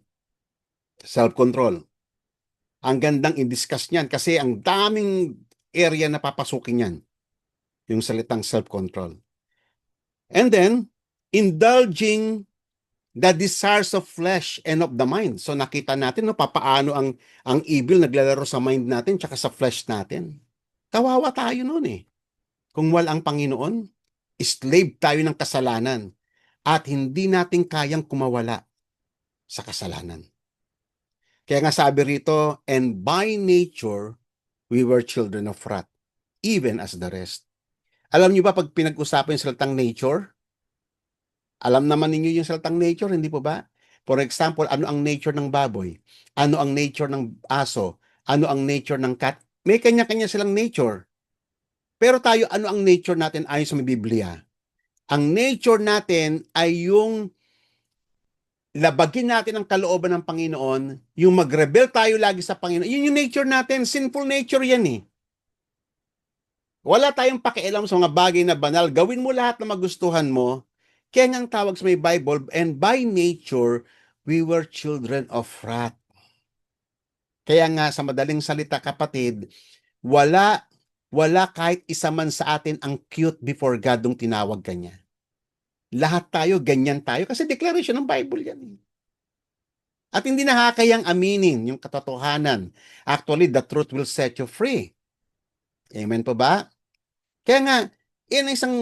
S1: self-control. Ang gandang i-discuss niyan kasi ang daming area na papasukin niyan, yung salitang self-control. And then, indulging the desires of flesh and of the mind. So nakita natin no papaano ang evil naglalaro sa mind natin tsaka sa flesh natin. Kawawa tayo noon eh. Kung wala ang Panginoon, slave tayo ng kasalanan at hindi natin kayang kumawala sa kasalanan. Kaya nga sabi rito, and by nature, we were children of wrath, even as the rest. Alam niyo ba pag pinag-usapan yung salitang nature, alam naman ninyo yung salitang nature, hindi po ba? For example, ano ang nature ng baboy? Ano ang nature ng aso? Ano ang nature ng cat? May kanya-kanya silang nature. Pero tayo, ano ang nature natin ayon sa Biblia? Ang nature natin ay yung labagin natin ang kalooban ng Panginoon, yung mag-rebel tayo lagi sa Panginoon. Yun yung nature natin. Sinful nature yan eh. Wala tayong pakialam sa mga bagay na banal. Gawin mo lahat na magustuhan mo. Kaya nga ang tawag sa may Bible, and by nature, we were children of wrath. Kaya nga sa madaling salita kapatid, wala kahit isa man sa atin ang cute before God nung tinawag kanya. Lahat tayo, ganyan tayo. Kasi declaration ng Bible yan. At hindi nakakayang aminin yung katotohanan. Actually, the truth will set you free. Amen po ba? Kaya nga, yan ang isang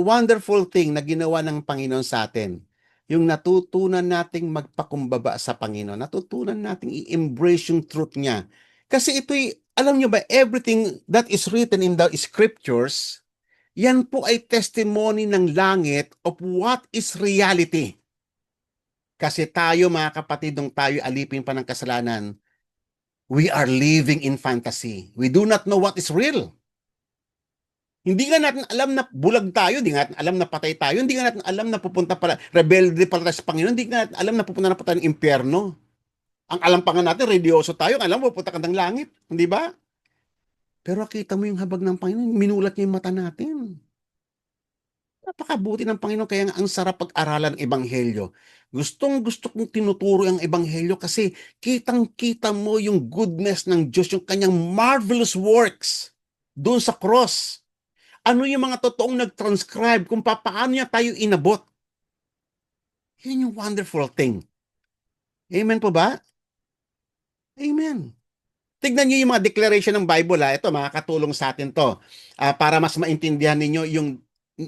S1: wonderful thing na ginawa ng Panginoon sa atin. Yung natutunan nating magpakumbaba sa Panginoon. Natutunan nating i-embrace yung truth niya. Kasi ito'y, alam nyo ba, everything that is written in the scriptures, yan po ay testimony ng langit of what is reality. Kasi tayo, mga kapatid, nung tayo alipin pa ng kasalanan, we are living in fantasy. We do not know what is real. Hindi nga natin alam na bulag tayo, hindi nga natin alam na patay tayo, hindi nga natin alam na pupunta pala, rebelde pala tayo sa Panginoon, hindi nga natin alam na pupunta na pa tayo ng impyerno. Ang alam pa nga natin, religyoso tayo, ang alam mo, pupunta ka ng langit, hindi ba? Pero kita mo yung habag ng Panginoon, minulat niya yung mata natin. Napakabuti ng Panginoon, kaya nga ang sarap pag-aralan ng Ebanghelyo. Gustong gusto kong tinuturo ang Ebanghelyo kasi kitang-kita mo yung goodness ng Diyos, yung kanyang marvelous works doon sa cross. Ano yung mga totoong nag-transcribe kung paano niya tayo inabot. Yun yung wonderful thing. Amen po ba? Amen. Tignan niyo yung mga declaration ng Bible ha. Ito, makakatulong sa atin to. Para mas maintindihan ninyo yung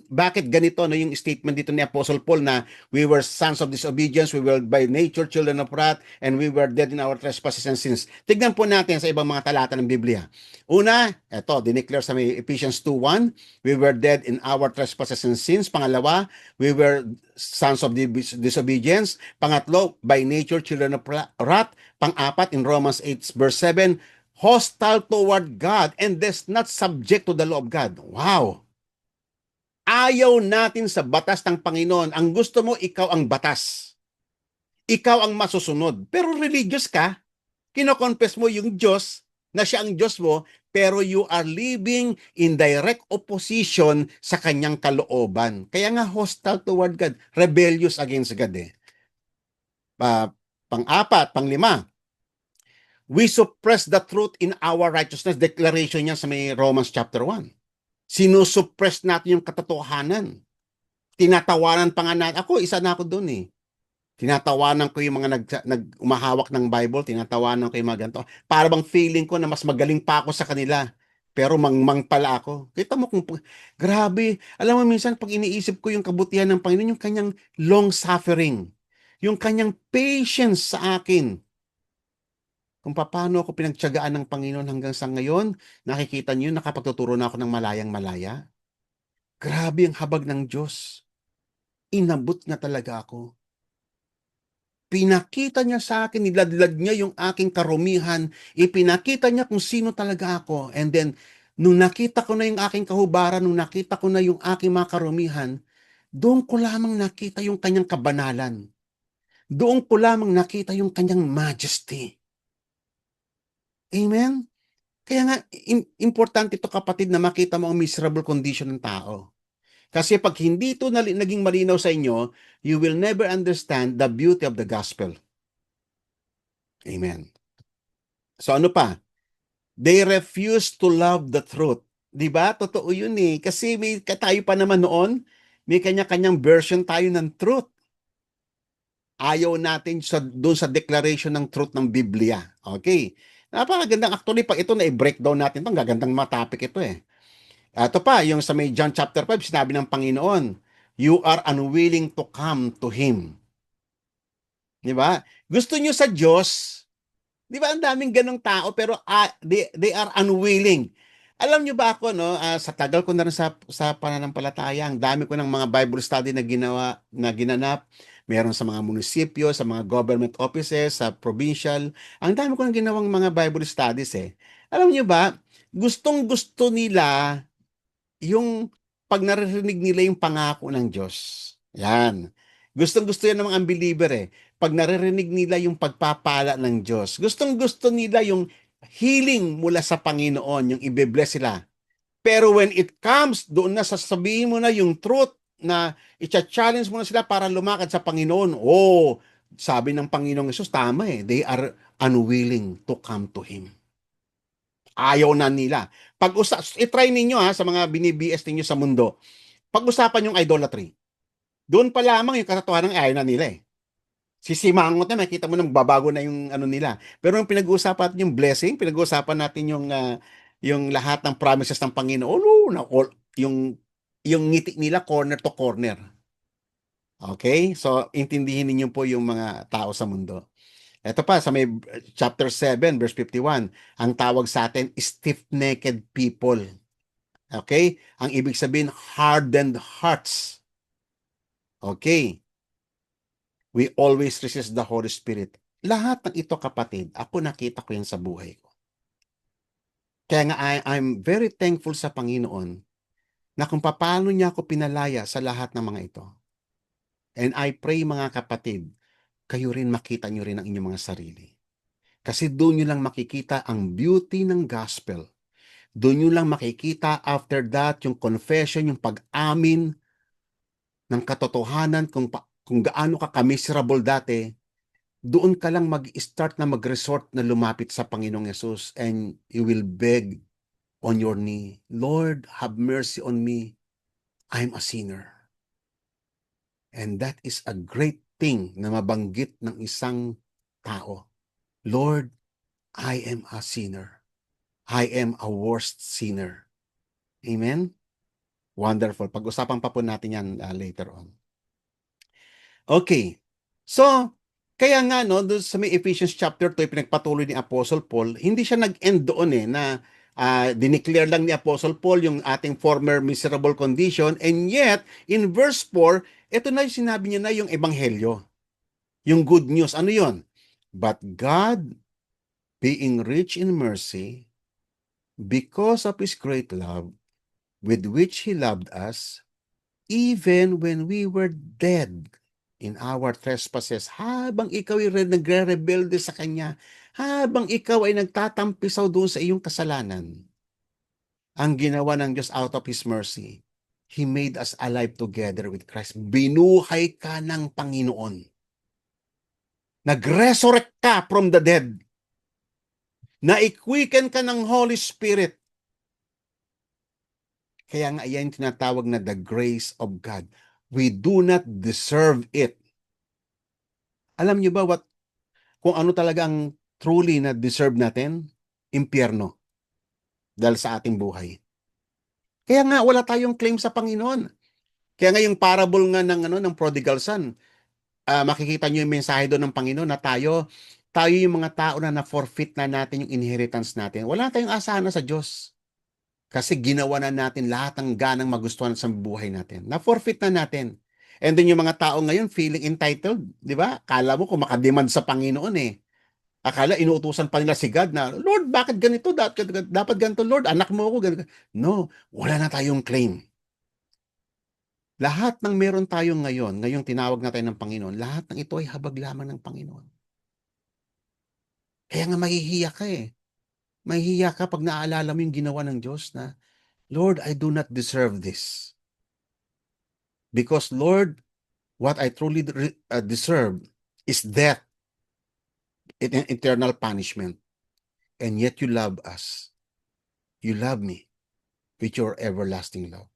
S1: bakit ganito no yung statement dito ni Apostle Paul na we were sons of disobedience, we were by nature children of wrath, and we were dead in our trespasses and sins. Tignan po natin sa ibang mga talata ng Biblia. Una, ito, dineclare sa may Ephesians 2:1, we were dead in our trespasses and sins. Pangalawa, we were sons of disobedience. Pangatlo, by nature children of wrath. Pang-apat, in Romans 8 verse 7, hostile toward God and thus not subject to the law of God. Wow! Ayaw natin sa batas ng Panginoon. Ang gusto mo, ikaw ang batas. Ikaw ang masusunod. Pero religious ka, kinoconfess mo yung Diyos na siya ang Diyos mo, pero you are living in direct opposition sa kanyang kalooban. Kaya nga hostile toward God, rebellious against God eh. Pang-apat, pang-lima, we suppress the truth in our righteousness. Declaration niya sa may Romans chapter 1. Sinusuppress natin yung katotohanan. Tinatawanan pa nga natin. Ako, isa na ako doon eh. Tinatawanan ko yung mga umahawak ng Bible, tinatawanan ko yung mga ganito. Para bang feeling ko na mas magaling pa ako sa kanila. Pero mangmang pala ako. Kita mo kung, grabe. Alam mo minsan, pag iniisip ko yung kabutihan ng Panginoon, yung kanyang long suffering, yung kanyang patience sa akin, kung paano ako pinagtiyagaan ng Panginoon hanggang sa ngayon, nakikita niyo, nakapagtuturo na ako ng malayang-malaya. Grabe ang habag ng Diyos. Inabot niya talaga ako. Pinakita niya sa akin, niladlad niya yung aking karumihan, ipinakita niya kung sino talaga ako. And then, nung nakita ko na yung aking kahubaran, nung nakita ko na yung aking mga karumihan, doon ko lamang nakita yung kanyang kabanalan. Doon ko lamang nakita yung kanyang majesty. Amen? Kaya nga, importante ito kapatid na makita mo ang miserable condition ng tao. Kasi pag hindi ito naging malinaw sa inyo, you will never understand the beauty of the gospel. Amen. So ano pa? They refuse to love the truth. 'Di ba? Totoo 'yun eh. Kasi tayo pa naman noon, may kanya-kanyang version tayo ng truth. Ayaw natin doon sa declaration ng truth ng Biblia. Okay. Napakagandang actually pag ito na i-breakdown natin 'tong gagandang topic ito eh. Ito pa, yung sa may John chapter 5, sinabi ng Panginoon, you are unwilling to come to Him. Di ba? Gusto nyo sa Diyos, di ba ang daming ganong tao, pero they are unwilling. Alam nyo ba ako, no, sa tagal ko na rin sa pananampalataya, ang dami ko ng mga Bible study na ginanap, meron sa mga munisipyo, sa mga government offices, sa provincial, ang dami ko nang ginawang mga Bible studies eh. Alam nyo ba, gustong-gusto nila yung pag naririnig nila yung pangako ng Diyos. Yan. Gustong-gusto yan ng mga unbeliever eh. Pag naririnig nila yung pagpapala ng Diyos. Gustong-gusto nila yung healing mula sa Panginoon, yung ibe-bless sila. Pero when it comes, doon na sasabihin mo na yung truth na i-challenge mo na sila para lumakad sa Panginoon. Oh, sabi ng Panginoong Yesus, tama eh. They are unwilling to come to Him. Ayaw na nila. I-try ninyo sa mga bini-BS ninyo sa mundo. Pag-usapan yung idolatry. Doon pa lamang yung katotohanan ng ayaw na nila eh. Sisimangot na, makita mo nang babago na yung ano nila. Pero yung pinag-uusapan natin yung blessing, pinag-uusapan natin yung lahat ng promises ng Panginoon, yung ngiti nila corner to corner. Okay? So, intindihin niyo po yung mga tao sa mundo. Ito pa, sa may chapter 7, verse 51, ang tawag sa atin, stiff-necked people. Okay? Ang ibig sabihin, hardened hearts. Okay? We always resist the Holy Spirit. Lahat ng ito, kapatid, ako nakita ko yan sa buhay ko. Kaya nga, I'm very thankful sa Panginoon na kung paano niya ako pinalaya sa lahat ng mga ito. And I pray, mga kapatid, kayo rin makita nyo rin ang inyong mga sarili. Kasi doon nyo lang makikita ang beauty ng gospel. Doon nyo lang makikita after that yung confession, yung pag-amin ng katotohanan kung gaano ka ka-miserable dati, doon ka lang mag-start na mag-resort na lumapit sa Panginoong Yesus and you will beg on your knee, Lord, have mercy on me. I'm a sinner. And that is a great thing na mabanggit ng isang tao. Lord, I am a sinner. I am a worst sinner. Amen? Wonderful. Pag-usapan pa po natin yan later on. Okay. So, kaya nga no, doon sa may Ephesians chapter 2, pinagpatuloy ni Apostle Paul, hindi siya nag-end doon na dineclare lang ni Apostle Paul yung ating former miserable condition, and yet, in verse 4, ito na yung sinabi niya na yung ebanghelyo. Yung good news. Ano yon? But God, being rich in mercy, because of His great love, with which He loved us, even when we were dead in our trespasses, habang ikaw ay nagre-rebelde sa Kanya, habang ikaw ay nagtatampisaw doon sa iyong kasalanan, ang ginawa ng Diyos out of His mercy, He made us alive together with Christ. Binuhay ka ng Panginoon. Nag-resurrect ka from the dead. Na-quicken ka ng Holy Spirit. Kaya nga yan tinatawag na the grace of God. We do not deserve it. Alam niyo ba kung ano talaga ang truly na deserve natin? Impyerno. Dahil sa ating buhay. Kaya nga wala tayong claim sa Panginoon. Kaya nga yung parable nga ng prodigal son, makikita niyo yung mensahe doon ng Panginoon na tayo yung mga tao na na-forfeit na natin yung inheritance natin. Wala tayong asahan na sa Diyos. Kasi ginawa na natin lahat ng ganang magustuhan sa buhay natin. Na-forfeit na natin. And then yung mga tao ngayon feeling entitled, di ba? Kala mo kung makademand sa Panginoon eh. Akala inuutusan pa nila si God na, Lord, bakit ganito? Dapat ganito, Lord. Anak mo ako. Ganito. No, wala na tayong claim. Lahat ng meron tayo ngayong tinawag na tayo ng Panginoon, lahat ng ito ay habag lamang ng Panginoon. Kaya nga mahihiya ka eh. Mahihiya ka pag naaalala mo yung ginawa ng Diyos na, Lord, I do not deserve this. Because Lord, what I truly deserve is death, eternal punishment. And yet you love us. You love me with your everlasting love.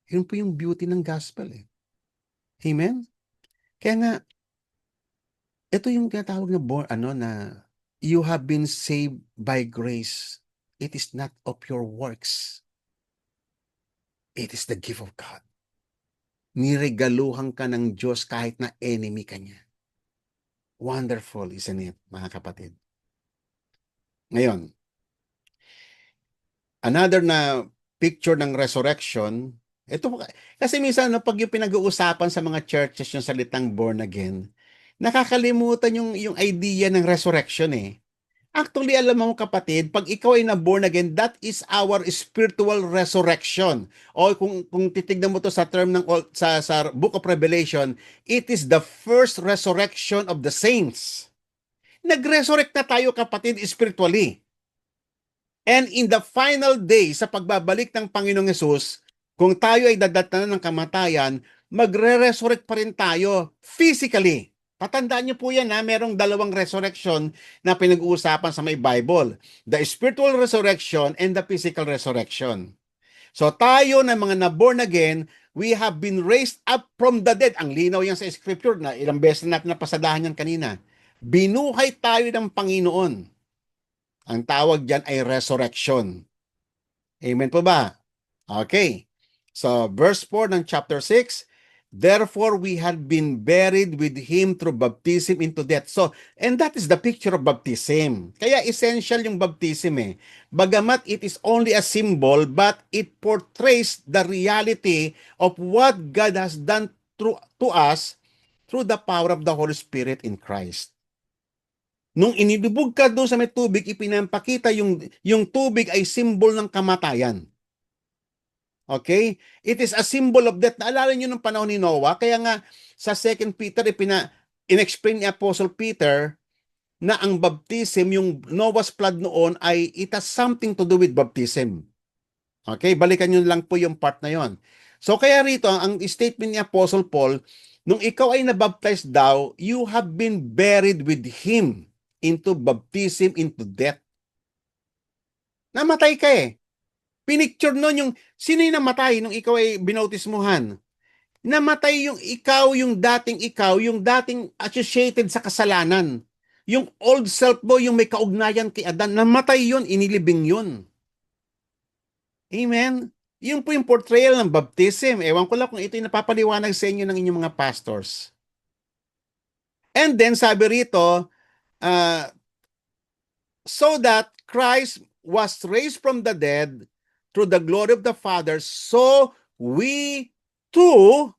S1: Yun po yung beauty ng gospel eh. Amen? Kaya nga, ito yung tinatawag na you have been saved by grace. It is not of your works. It is the gift of God. Niregaluhan ka ng Diyos kahit na enemy ka niya. Wonderful, isn't it, mga kapatid? Ngayon, another na picture ng resurrection, ito kasi minsan pag yung pinag-uusapan sa mga churches yung salitang born again, nakakalimutan yung idea ng resurrection eh. Actually, alam mo kapatid, pag ikaw ay na-born again, that is our spiritual resurrection. O kung titignan mo to sa term ng sa Book of Revelation, it is the first resurrection of the saints. Nag-resurrect na tayo kapatid spiritually. And in the final day, sa pagbabalik ng Panginoong Yesus, kung tayo ay dadatnan ng kamatayan, magre-resurrect pa rin tayo physically. Patandaan niyo po yan ha, merong dalawang resurrection na pinag-uusapan sa may Bible. The spiritual resurrection and the physical resurrection. So tayo na mga na-born again, we have been raised up from the dead. Ang linaw yan sa scripture na ilang beses natin napasadahan yan kanina. Binuhay tayo ng Panginoon. Ang tawag dyan ay resurrection. Amen po ba? Okay. So, verse 4 ng chapter 6, therefore we had been buried with Him through baptism into death. So, and that is the picture of baptism. Kaya essential yung baptism eh. Bagamat it is only a symbol, but it portrays the reality of what God has done to us through the power of the Holy Spirit in Christ. Nung inilubog ka doon sa may tubig, ipinampakita yung tubig ay symbol ng kamatayan. Okay? It is a symbol of death. Naalala niyo nung panahon ni Noah? Kaya nga sa 2 Peter, in-explain ni Apostle Peter na ang baptism, yung Noah's flood noon ay it has something to do with baptism. Okay? Balikan niyo lang po yung part na yon. So kaya rito, ang statement ni Apostle Paul, nung ikaw ay nabaptize daw, you have been buried with Him into baptism, into death. Namatay ka eh. Pinicture nun yung, sino yung namatay nung ikaw ay binautismuhan? Namatay yung ikaw, yung dating associated sa kasalanan. Yung old self mo, yung may kaugnayan kay Adan, namatay yun, inilibing yun. Amen? Yun po yung portrayal ng baptism. Ewan ko lang kung ito yung napapaliwanag sa inyo ng inyong mga pastors. And then, sabi rito, so that Christ was raised from the dead through the glory of the Father, so we too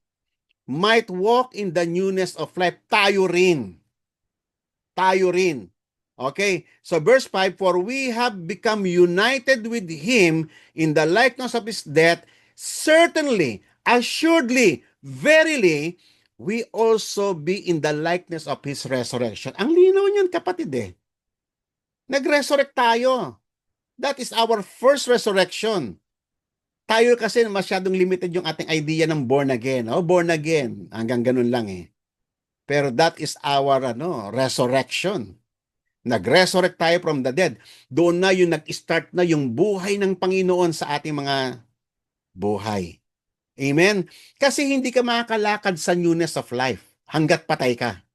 S1: might walk in the newness of life. Tayo rin. Okay, so verse 5, for we have become united with Him in the likeness of His death, certainly, assuredly, verily, we also be in the likeness of His resurrection. Ang linaw niyan kapatid eh. Nag-resurrect tayo. That is our first resurrection. Tayo kasi masyadong limited yung ating idea ng born again. Oh, born again. Hanggang ganun lang eh. Pero that is our resurrection. Nag-resurrect tayo from the dead. Doon na yung nag-start na yung buhay ng Panginoon sa ating mga buhay. Amen? Kasi hindi ka makakalakad sa newness of life hanggat patay ka.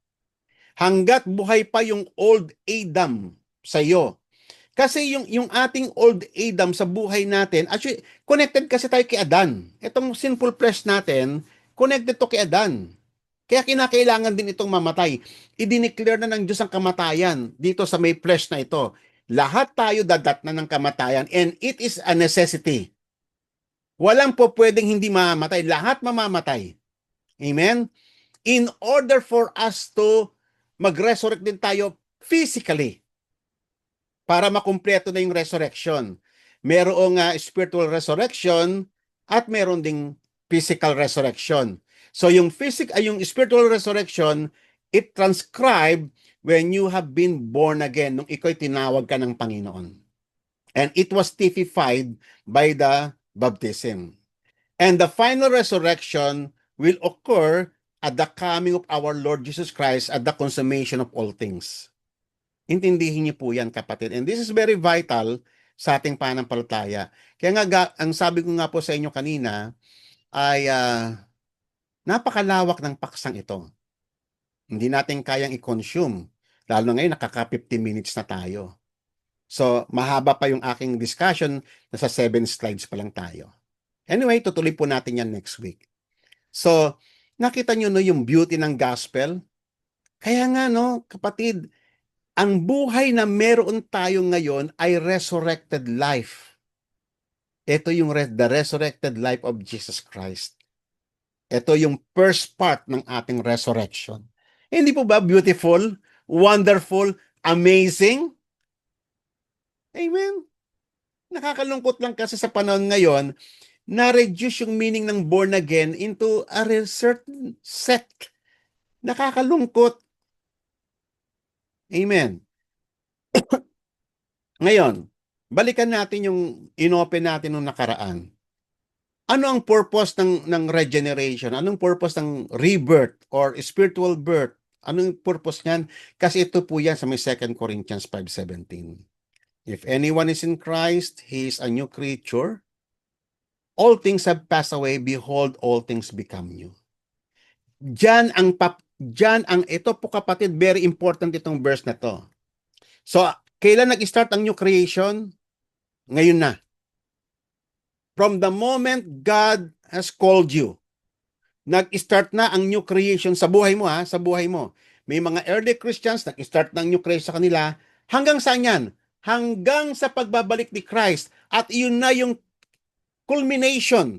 S1: Hanggat buhay pa yung old Adam sa iyo. Kasi yung ating old Adam sa buhay natin, actually, connected kasi tayo kay Adan. Itong sinful flesh natin, connected to kay Adan. Kaya kinakailangan din itong mamatay. I-declare na ng Diyos ang kamatayan dito sa may flesh na ito. Lahat tayo dadatnan ng kamatayan and it is a necessity. Walang po pwedeng hindi mamamatay. Lahat mamamatay. Amen? In order for us to mag-resurrect din tayo physically para makumpleto na yung resurrection. Merong spiritual resurrection at meron ding physical resurrection. So yung spiritual resurrection, it transcribed when you have been born again, nung ikaw'y tinawag ka ng Panginoon. And it was typified by the baptism. And the final resurrection will occur at the coming of our Lord Jesus Christ at the consummation of all things. Intindihin niyo po yan, kapatid. And this is very vital sa ating pananampalataya. Kaya nga, ang sabi ko nga po sa inyo kanina ay napakalawak ng paksang ito. Hindi natin kayang i-consume. Lalo na ngayon, nakaka 15 minutes na tayo. So, mahaba pa yung aking discussion. Nasa 7 slides pa lang tayo. Anyway, tutuloy po natin yan next week. So, nakita nyo no yung beauty ng gospel? Kaya nga no, kapatid, ang buhay na meron tayo ngayon ay resurrected life. Ito yung the resurrected life of Jesus Christ. Ito yung first part ng ating resurrection. Hindi po ba beautiful, wonderful, amazing? Amen. Nakakalungkot lang kasi sa panahon ngayon, na-reduce yung meaning ng born again into a certain sect. Nakakalungkot. Amen. Ngayon, balikan natin yung inopen natin nung nakaraan. Ano ang purpose ng regeneration? Anong purpose ng rebirth or spiritual birth? Anong purpose niyan? Kasi ito po yan sa may 2 Corinthians 5:17. If anyone is in Christ, he is a new creature. All things have passed away, behold, all things become new. Diyan ang ito po kapatid, very important itong verse na to. So, kailan nag-start ang new creation? Ngayon na. From the moment God has called you, nag-start na ang new creation sa buhay mo sa buhay mo. May mga early Christians, nag-start ng new creation sa kanila. Hanggang saan yan? Hanggang sa pagbabalik ni Christ. At yun na yung culmination,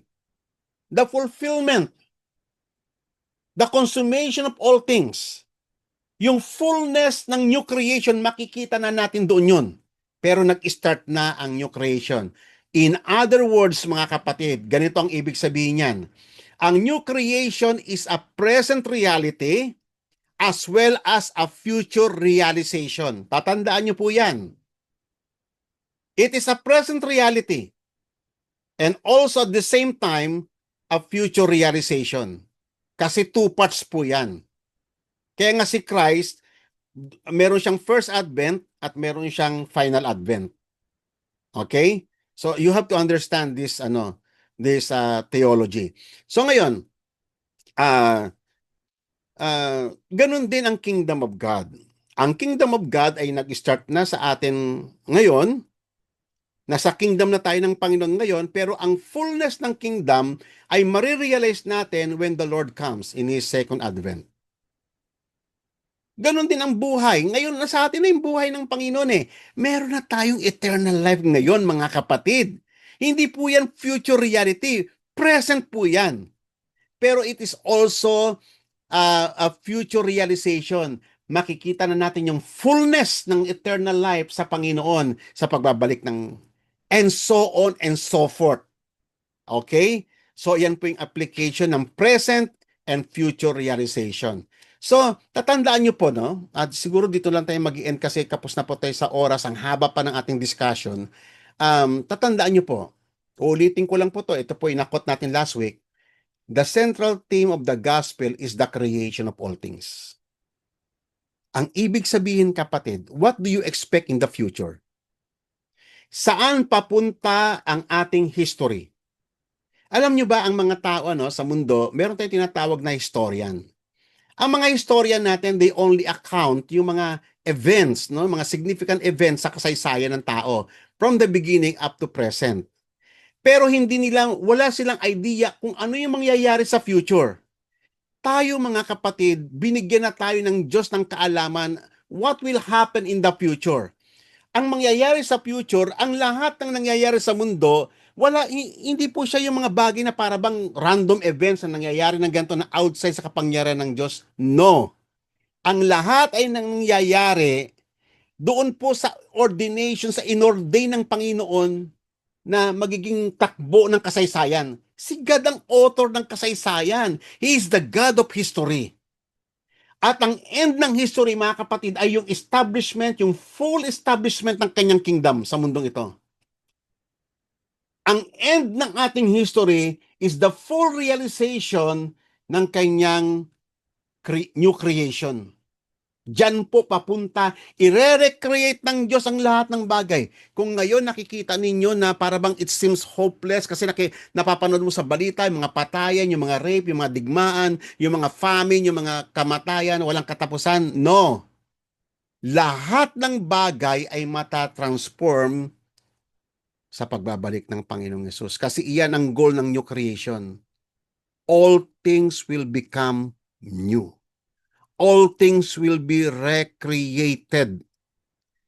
S1: the fulfillment, the consummation of all things. Yung fullness ng new creation, makikita na natin doon yun. Pero nag-start na ang new creation. In other words, mga kapatid, ganito ang ibig sabihin niyan. Ang new creation is a present reality as well as a future realization. Tatandaan niyo po yan. It is a present reality and also at the same time, a future realization. Kasi two parts po yan. Kaya nga si Christ, meron siyang first advent at meron siyang final advent. Okay? So you have to understand this theology. So ngayon, ganun din ang kingdom of God. Ang kingdom of God ay nag-start na sa atin ngayon. Nasa kingdom na tayo ng Panginoon ngayon, pero ang fullness ng kingdom ay marirealize natin when the Lord comes in His second advent. Ganon din ang buhay. Ngayon, nasa atin na yung buhay ng Panginoon Meron na tayong eternal life ngayon, mga kapatid. Hindi po yan future reality. Present po yan. Pero it is also a future realization. Makikita na natin yung fullness ng eternal life sa Panginoon sa pagbabalik ng and so on and so forth. Okay? So, yan po yung application ng present and future realization. So, tatandaan nyo po, no? At siguro dito lang tayo mag-end kasi kapos na po tayo sa oras, ang haba pa ng ating discussion. Tatandaan nyo po, ulitin ko lang po to, ito po inakot natin last week. The central theme of the gospel is the creation of all things. Ang ibig sabihin, kapatid, what do you expect in the future? Saan papunta ang ating history? Alam nyo ba ang mga tao sa mundo, meron tayong tinatawag na historian. Ang mga historian natin, they only account yung mga events, mga significant events sa kasaysayan ng tao from the beginning up to present. Pero wala silang idea kung ano yung mangyayari sa future. Tayo mga kapatid, binigyan na tayo ng Diyos ng kaalaman what will happen in the future. Ang mangyayari sa future, ang lahat ng nangyayari sa mundo, hindi po siya yung mga bagay na parabang random events na nangyayari ng ganito na outside sa kapangyarihan ng Diyos. No. Ang lahat ay nangyayari doon po sa ordination, sa inordain ng Panginoon na magiging takbo ng kasaysayan. Si God ang author ng kasaysayan. He is the God of history. At ang end ng history, mga kapatid, ay yung establishment, yung full establishment ng kanyang kingdom sa mundong ito. Ang end ng ating history is the full realization ng kanyang new creation. Diyan po papunta, ire-recreate ng Diyos ang lahat ng bagay. Kung ngayon nakikita ninyo na para bang it seems hopeless kasi napapanood mo sa balita, yung mga patayan, yung mga rape, yung mga digmaan, yung mga famine, yung mga kamatayan, walang katapusan. No. Lahat ng bagay ay matatransform sa pagbabalik ng Panginoong Yesus. Kasi iyan ang goal ng new creation. All things will become new. All things will be recreated.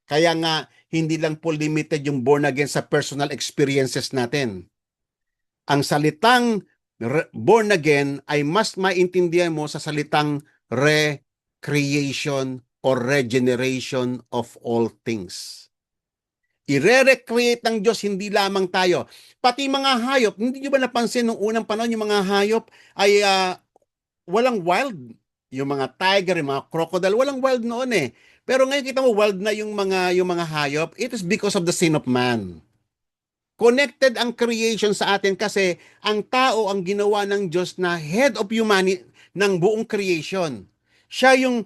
S1: Kaya nga, hindi lang po limited yung born again sa personal experiences natin. Ang salitang born again ay mas maintindihan mo sa salitang recreation or regeneration of all things. I-recreate ng Diyos hindi lamang tayo. Pati mga hayop, hindi nyo ba napansin nung unang panahon yung mga hayop ay walang wild? Yung mga tiger, yung mga crocodile, walang wild noon eh. Pero ngayon kita mo wild na yung mga hayop. It is because of the sin of man. Connected ang creation sa atin kasi ang tao ang ginawa ng Diyos na head of humanity ng buong creation. Siya yung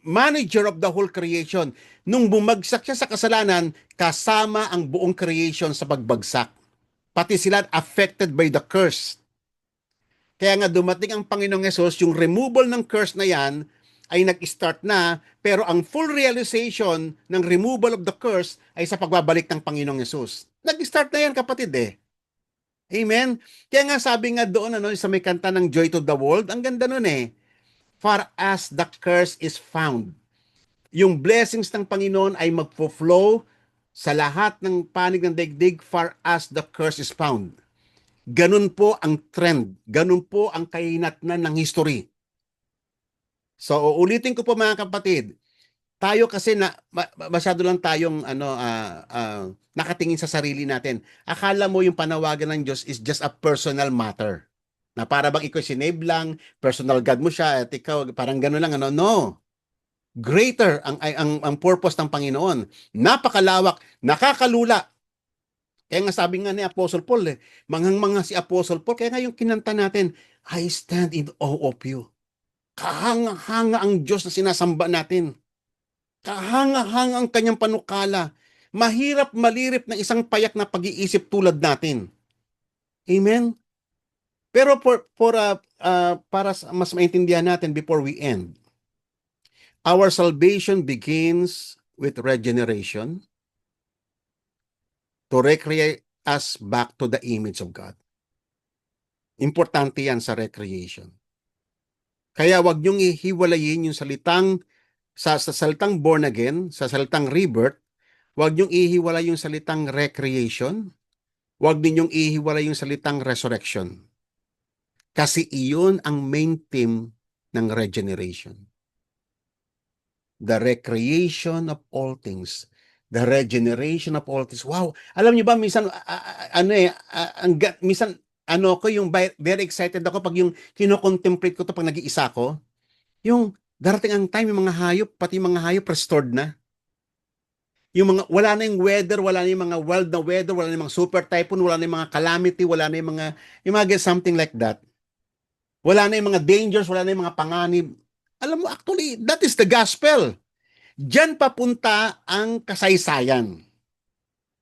S1: manager of the whole creation. Nung bumagsak siya sa kasalanan, kasama ang buong creation sa pagbagsak. Pati sila affected by the curse. Kaya nga dumating ang Panginoong Yesus, yung removal ng curse na yan ay nag-start na, pero ang full realization ng removal of the curse ay sa pagbabalik ng Panginoong Yesus. Nag-start na yan, kapatid eh. Amen? Kaya nga sabi nga doon sa may kanta ng Joy to the World, ang ganda nun eh. Far as the curse is found. Yung blessings ng Panginoon ay magpo-flow sa lahat ng panig ng daigdig far as the curse is found. Ganun po ang trend. Ganun po ang kahinatnan ng history. So, uulitin ko po mga kapatid, tayo kasi masyado lang tayong nakatingin sa sarili natin. Akala mo yung panawagan ng Diyos is just a personal matter. Na para bang ikaw sinave lang, personal God mo siya, at ikaw parang gano'n lang. No. Greater ang purpose ng Panginoon. Napakalawak, nakakalula. Kaya nga sabi nga ni Apostle Paul, manghang-mangha si Apostle Paul, kaya nga yung kinanta natin, I stand in awe of you. Kahanga-hanga ang Diyos na sinasamba natin. Kahanga-hanga ang kanyang panukala. Mahirap malirip ng isang payak na pag-iisip tulad natin. Amen? Pero para mas maintindihan natin before we end, our salvation begins with regeneration to recreate us back to the image of God. Importante yan sa recreation. Kaya wag niyong ihiwalayin yung sa salitang born again, sa salitang rebirth, wag niyong ihiwalay yung salitang recreation, wag ninyong ihiwalay yung salitang resurrection. Kasi iyon ang main theme ng regeneration. The recreation of all things. The regeneration of all things. Wow! Alam niyo ba, minsan, minsan, yung very excited ako pag yung kino-contemplate ko to pag nag-iisa ko. Yung darating ang time, yung mga hayop, pati mga hayop restored na. Yung mga, wala na yung weather, wala na yung mga wild na weather, wala na yung mga super typhoon, wala na yung mga calamity, wala na yung mga something like that. Wala na yung mga dangers, wala na yung mga panganib. Alam mo, actually, that is the gospel. Diyan papunta ang kasaysayan.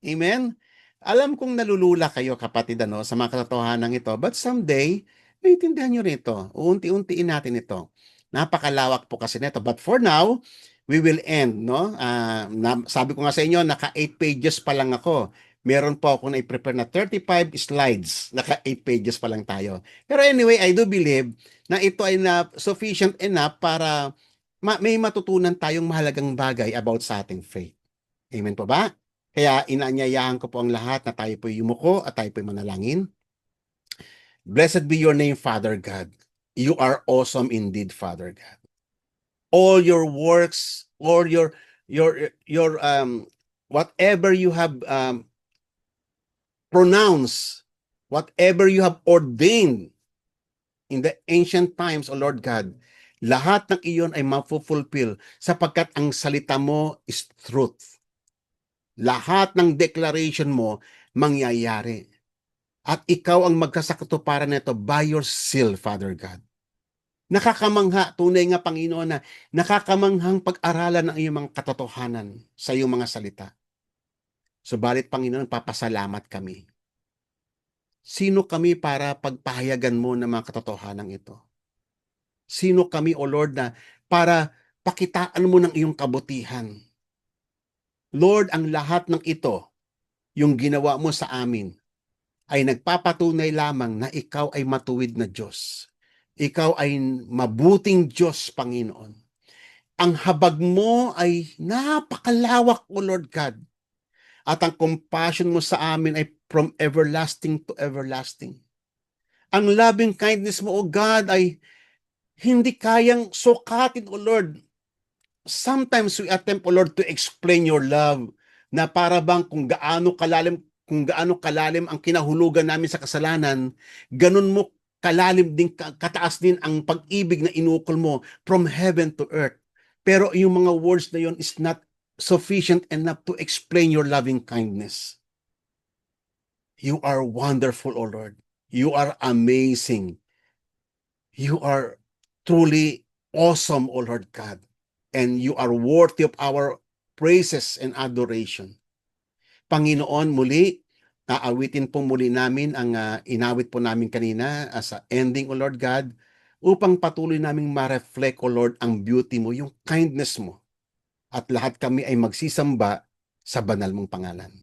S1: Amen? Alam kong nalulula kayo, kapatid, sa mga katotohanan ito, but someday, maintindihan nyo rito. Uunti-untiin natin ito. Napakalawak po kasi nito. But for now, we will end, no? Sabi ko nga sa inyo, naka 8 pages pa lang ako. Meron po ako na i-prepare na 35 slides. Naka 8 pages pa lang tayo. Pero anyway, I do believe na ito ay sufficient enough para may matutunan tayong mahalagang bagay about sa ating faith. Amen po ba? Kaya inaanyayahan ko po ang lahat na tayo po yumuko at tayo po manalangin. Blessed be your name, Father God. You are awesome indeed, Father God. All your works, or your whatever you have pronounced, whatever you have ordained in the ancient times, O Lord God, lahat ng iyon ay mapufulfill sapagkat ang salita mo is truth. Lahat ng declaration mo mangyayari. At ikaw ang magkasakatuparan nito by your seal, Father God. Nakakamangha, tunay nga Panginoon na nakakamanghang pag-aralan ang iyong mga katotohanan sa iyong mga salita. Subalit Panginoon, papasalamat kami. Sino kami para pagpahayagan mo ng mga katotohanan ito? Sino kami, O Lord, na para pakitaan mo ng iyong kabutihan? Lord, ang lahat ng ito, yung ginawa mo sa amin, ay nagpapatunay lamang na ikaw ay matuwid na Diyos. Ikaw ay mabuting Diyos, Panginoon. Ang habag mo ay napakalawak, O Lord God. At ang compassion mo sa amin ay from everlasting to everlasting. Ang loving kindness mo, O God, ay hindi kayang sukatin, O Lord. Sometimes we attempt, O Lord, to explain your love na para bang kung gaano kalalim ang kinahulugan namin sa kasalanan, ganun mo kalalim din, kataas din ang pag-ibig na inukol mo from heaven to earth. Pero yung mga words na yun is not sufficient enough to explain your loving kindness. You are wonderful, O Lord. You are amazing. You are truly awesome, O Lord God. And you are worthy of our praises and adoration. Panginoon, muli, aawitin po muli namin ang inawit po namin kanina as a ending, O Lord God, upang patuloy naming ma-reflect, O Lord, ang beauty mo, yung kindness mo. At lahat kami ay magsisamba sa banal mong pangalan.